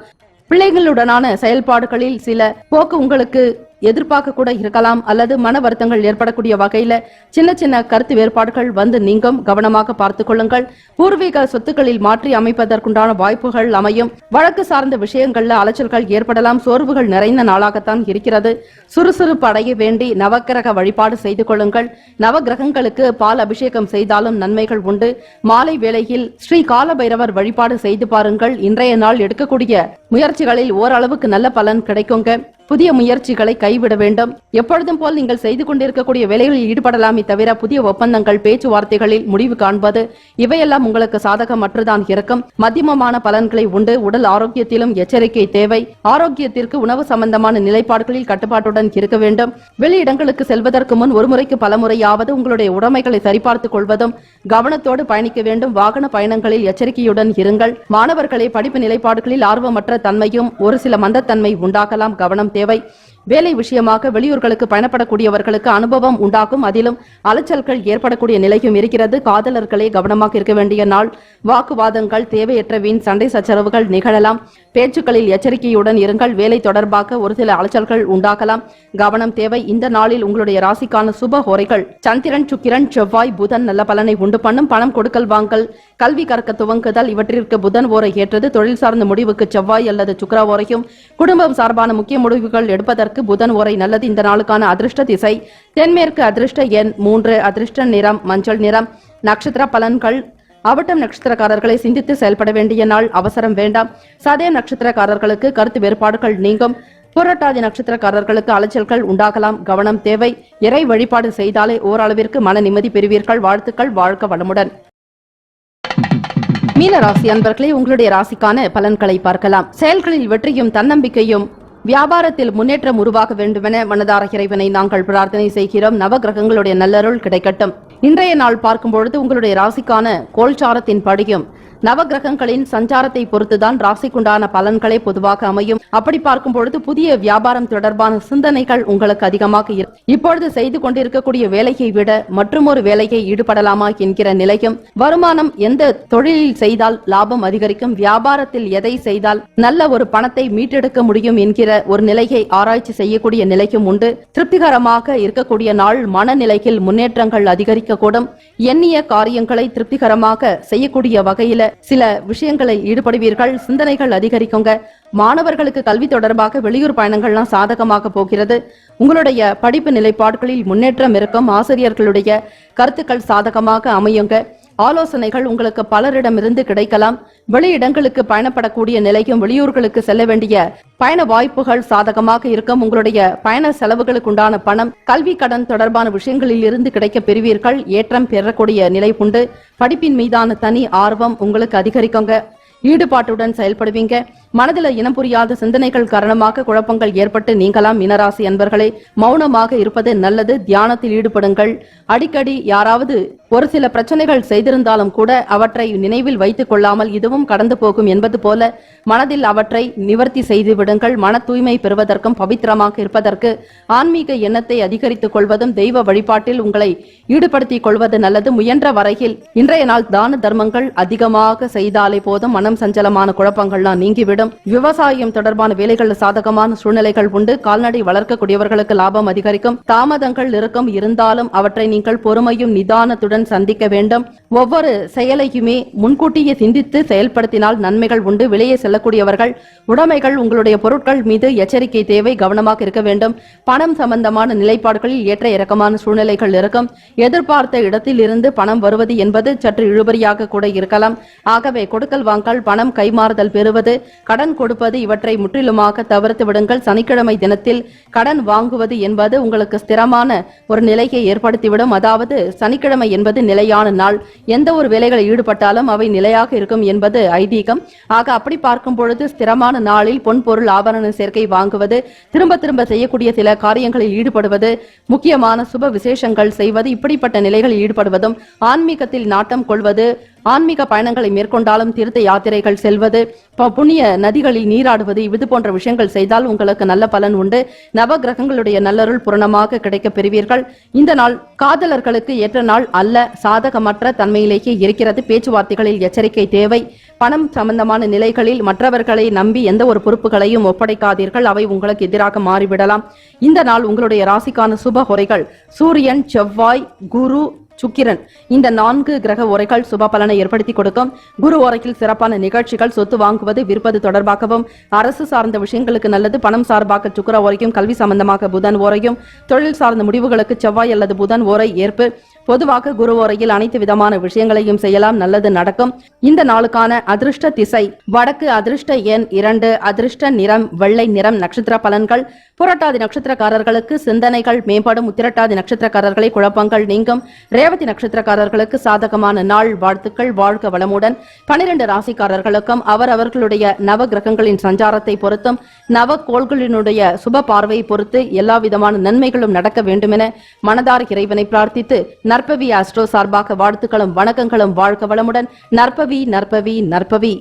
B: பிள்ளைகளுடனான செயல்பாடுகளில் சில போக்கு உங்களுக்கு எதிர்பார்க்க கூட இருக்கலாம். அல்லது மன வருத்தங்கள் ஏற்படக்கூடிய வகையில சின்ன சின்ன கருத்து வேறுபாடுகள் வந்து நீங்கும். கவனமாக பார்த்துக் கொள்ளுங்கள். பூர்வீக சொத்துக்களில் மாற்றி அமைப்பதற்குண்டான வாய்ப்புகள் அமையும். வழக்கு சார்ந்த விஷயங்கள்ல அலைச்சல்கள் ஏற்படலாம். சோர்வுகள் நிறைந்த நாளாகத்தான் இருக்கிறது. சுறுசுறுப்பு அடைய வேண்டி நவக்கிரக வழிபாடு செய்து கொள்ளுங்கள். நவகிரகங்களுக்கு பால் அபிஷேகம் செய்தாலும் நன்மைகள் உண்டு. மாலை வேளையில் ஸ்ரீ காலபைரவர் வழிபாடு செய்து பாருங்கள். இன்றைய நாள் எடுக்கக்கூடிய முயற்சிகளில் ஓரளவுக்கு நல்ல பலன் கிடைக்குங்க. புதிய முயற்சிகளை கைவிட வேண்டும். எப்பொழுதும் போல் நீங்கள் செய்து கொண்டிருக்கக்கூடிய வேலைகளில் ஈடுபடலாமே தவிர புதிய ஒப்பந்தங்கள், பேச்சுவார்த்தைகளில் முடிவு காண்பது இவையெல்லாம் உங்களுக்கு சாதகமற்றுதான் இருக்கும். மத்தியமமான பலன்களை உண்டு. உடல் ஆரோக்கியத்திலும் எச்சரிக்கை தேவை. ஆரோக்கியத்திற்கு உணவு சம்பந்தமான நிலைப்பாடுகளில் கட்டுப்பாட்டுடன் இருக்க வேண்டும். வெளியிடங்களுக்கு செல்வதற்கு முன் ஒரு முறைக்கு பல முறையாவது உங்களுடைய உடைமைகளை சரிபார்த்துக் கொள்வதும் கவனத்தோடு பயணிக்க வேண்டும். வாகன பயணங்களில் எச்சரிக்கையுடன் இருங்கள். மாணவர்களை படிப்பு நிலைப்பாடுகளில் ஆர்வமற்ற தன்மையும் ஒரு சில மந்தத்தன்மை உண்டாகலாம். கவனம் தேவை. வேலை விஷயமாக வெளியூர்களுக்கு பயணப்படக்கூடியவர்களுக்கு அனுபவம் உண்டாகும். அதிலும் அலைச்சல்கள் ஏற்படக்கூடிய நிலையும் இருக்கிறது. காதலர்களே கவனமாக இருக்க வேண்டிய நாள். வாக்குவாதங்கள், தேவையற்ற வீண் சண்டை சச்சரவுகள் நிகழலாம். பேச்சுக்களில் எச்சரிக்கையுடன் இருங்கள். வேலை தொடர்பாக ஒரு சில அலைச்சல்கள் உண்டாகலாம். கவனம் தேவை. இந்த நாளில் உங்களுடைய ராசிக்கான சுப ஹோரைகள் சந்திரன், சுக்கிரன், செவ்வாய், புதன் நல்ல பலனை உண்டு பண்ணும். பணம் கொடுக்கல் வாங்கல், கல்வி கற்க துவங்குதல் இவற்றிற்கு புதன் ஓரை ஏற்றது. தொழில் சார்ந்த முடிவுக்கு செவ்வாய் அல்லது சுக்கிர ஓரையும், குடும்பம் சார்பான முக்கிய முடிவுகள் எடுப்பதற்கு புதன் ஓரை நல்லது. இந்த நாளுக்கான அதிர்ஷ்ட திசை தென்மேற்கு. அதிர்ஷ்ட எண் 3. அதிர்ஷ்ட நிறம் மஞ்சள் நிறம். நட்சத்திர பலன்கள். அவட்டம் நட்சத்திரக்காரர்களை சிந்தித்து செயல்பட வேண்டிய நாள். அவசரம் வேண்டாம். சதயம் நட்சத்திரக்காரர்களுக்கு கருத்து வேறுபாடுகள் நீங்கும். புரட்டாதி நட்சத்திரக்காரர்களுக்கு அலைச்சல்கள் உண்டாகலாம். கவனம் தேவை. இறை வழிபாடு செய்தாலே ஓரளவிற்கு மன நிம்மதி பெறுவீர்கள். வாழ்த்துக்கள். வாழ்க வளமுடன். மீன ராசி அன்பர்களே, உங்களுடைய ராசிக்கான பலன்களை பார்க்கலாம். செயல்களில் வெற்றியும் தன்னம்பிக்கையும், வியாபாரத்தில் முன்னேற்றம் உருவாக வேண்டுமென மனதார இறைவனை நாங்கள் பிரார்த்தனை செய்கிறோம். நவகிரகங்களுடைய நல்லருள் கிடைக்கட்டும். இன்றைய நாள் பார்க்கும் பொழுது உங்களுடைய ராசிக்கான கோல்சாரத்தின் படியும் நவகிரகங்களின் சஞ்சாரத்தை பொறுத்துதான் ராசிக்குண்டான பலன்களே பொதுவாக அமையும். அப்படி பார்க்கும் பொழுது புதிய வியாபாரம் தொடர்பான சிந்தனைகள் உங்களுக்கு அதிகமாக இருக்கும். இப்பொழுது செய்து கொண்டிருக்கக்கூடிய வேலையை விட மற்றொரு வேலையை ஈடுபடலாமா என்கிற நிலையும், வருமானம் எந்த தொழிலில் செய்தால் லாபம் அதிகரிக்கும், வியாபாரத்தில் எதை செய்தால் நல்ல ஒரு பணத்தை மீட்டெடுக்க முடியும் என்கிற ஒரு நிலையை ஆராய்ச்சி செய்யக்கூடிய நிலையும் உண்டு. திருப்திகரமாக இருக்கக்கூடிய நாள். மனநிலையில் முன்னேற்றங்கள் அதிகரிக்கக்கூடும். எண்ணிய காரியங்களை திருப்திகரமாக செய்யக்கூடிய வகையில சில விஷயங்களை ஈடுபடுவீர்கள். சிந்தனைகள் அதிகரிக்குங்க. மாணவர்களுக்கு கல்வி தொடர்பாக வெளியூர் பயணங்கள்லாம் சாதகமாக போகிறது. உங்களுடைய படிப்பு நிலைப்பாடுகளில் முன்னேற்றம் இருக்கும். ஆசிரியர்களுடைய கருத்துக்கள் சாதகமாக அமையுங்க. ஆலோசனைகள் உங்களுக்கு பலரிடமிருந்து கிடைக்கலாம். வெளியிடங்களுக்கு பயணப்படக்கூடிய நிலையும், வெளியூர்களுக்கு செல்ல வேண்டிய பயண வாய்ப்புகள் சாதகமாக இருக்கும். உங்களுடைய பயண செலவுகளுக்கு உண்டான பணம், கல்வி கடன் தொடர்பான விஷயங்களில் இருந்து கிடைக்க பெறுவீர்கள். ஏற்றம் பெறக்கூடிய நிலை உண்டு. படிப்பின் மீதான தனி ஆர்வம் உங்களுக்கு அதிகரிக்குங்க. ஈடுபாட்டுடன் செயல்படுவீங்க. மனதில் இனம் புரியாத சிந்தனைகள் காரணமாக குழப்பங்கள் ஏற்பட்டு நீங்களாம். மீனராசி அன்பர்களே, மௌனமாக இருப்பது நல்லது. தியானத்தில் ஈடுபடுங்கள். அடிக்கடி யாராவது ஒரு சில பிரச்சனைகள் செய்திருந்தாலும் கூட அவற்றை நினைவில் வைத்துக் கொள்ளாமல் இதுவும் கடந்து போகும் என்பது போல மனதில் அவற்றை நிவர்த்தி செய்து விடுங்கள். மன தூய்மை பெறுவதற்கும் பவித்திரமாக இருப்பதற்கு ஆன்மீக எண்ணத்தை அதிகரித்துக் கொள்வதும், தெய்வ வழிபாட்டில் உங்களை ஈடுபடுத்திக் கொள்வது நல்லது. முயன்ற வரையில் இன்றைய நாள் தான தர்மங்கள் அதிகமாக செய்தாலே போதும். மனம் சஞ்சலமான குழப்பங்கள்லாம் நீங்கிவிடும். விவசாயம் தொடர்பான வேலைகள் சாதகமான சூழ்நிலைகள் உண்டு. கால்நடை வளர்க்கக்கூடியவர்களுக்கு லாபம் அதிகரிக்கும். தாமதங்கள் இருக்கும். இருந்தாலும் அவற்றை நீங்கள் பொறுமையும் நிதானத்துடன் சந்திக்க வேண்டும். ஒவ்வொரு செயலையுமே முன்கூட்டியே சிந்தித்து செயல்படுத்தினால் நன்மைகள் உண்டு. வெளியே செல்லக்கூடியவர்கள், உடைமைகள், உங்களுடைய பொருட்கள் மீது எச்சரிக்கை தேவை. கவனமாக இருக்க வேண்டும். பணம் சம்பந்தமான நிலைப்பாடுகளில் ஏற்ற இறக்கமான சூழ்நிலைகள் இருக்கும். எதிர்பார்த்த இடத்தில் இருந்து பணம் வருவது என்பது சற்று இழுபறியாக கூட இருக்கலாம். ஆகவே கொடுக்கல் வாங்கல், பணம் கைமாறுதல் பெறுவது, கடன் கொடுப்பது இவற்றை முற்றிலுமாக தவிர்த்து விடுங்கள். சனிக்கிழமை தினத்தில் கடன் வாங்குவது என்பது உங்களுக்கு ஸ்திரமான ஒரு நிலையை ஏற்படுத்திவிடும். அதாவது சனிக்கிழமை என்பது நிலையான நாள். எந்த ஒரு வேலைகளில் ஈடுபட்டாலும் அவை நிலையாக இருக்கும் என்பது ஐதீகம். ஆக அப்படி பார்க்கும் பொழுது ஸ்திரமான நாளில் பொன் பொருள் ஆபரண சேர்க்கை வாங்குவது, திரும்ப திரும்ப செய்யக்கூடிய சில காரியங்களில் ஈடுபடுவது, முக்கியமான சுப விசேஷங்கள் செய்வது, இப்படிப்பட்ட நிலைகளில் ஈடுபடுவதும், ஆன்மீகத்தில் நாட்டம் கொள்வது, ஆன்மீக பயணங்களை மேற்கொண்டாலும் தீர்த்த யாத்திரைகள் செல்வது, புண்ணிய நதிகளில் நீராடுவது, இது போன்ற விஷயங்கள் செய்தால் உங்களுக்கு நல்ல பலன் உண்டு. நவ கிரகங்களுடைய நல்லருள் பூரணமாக கிடைக்க பெறுவீர்கள். இந்த நாள் காதலர்களுக்கு ஏற்ற நாள் அல்ல. சாதகமற்ற தன்மையிலேயே இருக்கிறது. பேச்சுவார்த்தைகளில் எச்சரிக்கை தேவை. பணம் சம்பந்தமான நிலைகளில் மற்றவர்களை நம்பி எந்த ஒரு பொறுப்புகளையும் ஒப்படைக்காதீர்கள். அவை உங்களுக்கு எதிராக மாறிவிடலாம். இந்த நாள் உங்களுடைய ராசிக்கான சுப ஹோரைகள் சூரியன், செவ்வாய், குரு, சுக்கிரன், இந்த 4 கிரக உரைகள் சுப பலனை ஏற்படுத்தி கொடுக்கும். குரு உரையில் சிறப்பான நிகழ்ச்சிகள், சொத்து வாங்குவது, விற்பது தொடர்பாகவும், அரசு சார்ந்த விஷயங்களுக்கு நல்லது. பணம் சார்பாக சுக்கிர உரையும், கல்வி சம்பந்தமாக புதன் ஓரையும், தொழில் சார்ந்த முடிவுகளுக்கு செவ்வாய் அல்லது புதன் ஓரை ஏற்பு. பொதுவாக குரு ஓரையில் அனைத்து விதமான விஷயங்களையும் செய்யலாம். நல்லது நடக்கும். இந்த நாளுக்கான அதிர்ஷ்ட திசை வடக்கு. அதிர்ஷ்ட எண் 2. அதிர்ஷ்ட நிறம் வெள்ளை நிறம். நட்சத்திர பலன்கள். புரட்டாதி நட்சத்திரக்காரர்களுக்கு சிந்தனைகள் மேம்படும். உத்திரட்டாதி நட்சத்திரக்காரர்களை குழப்பங்கள் நீங்கும். ரேவதி நட்சத்திரக்காரர்களுக்கு சாதகமான நாள். வாழ்த்துக்கள். வாழ்க வளமுடன். 12 ராசிக்காரர்களுக்கும் அவர்களுடைய நவ கிரகங்களின் சஞ்சாரத்தை பொறுத்தும் நவ கோள்களினுடைய சுப பார்வையை பொறுத்து எல்லா விதமான நன்மைகளும் நடக்க வேண்டுமென மனதார இறைவனை பிரார்த்தித்து நற்பவி ஆஸ்ட்ரோ சார்பாக வாழ்த்துக்களும் வணக்கங்களும். வாழ்க வளமுடன். நற்பவி நற்பவி நற்பவி.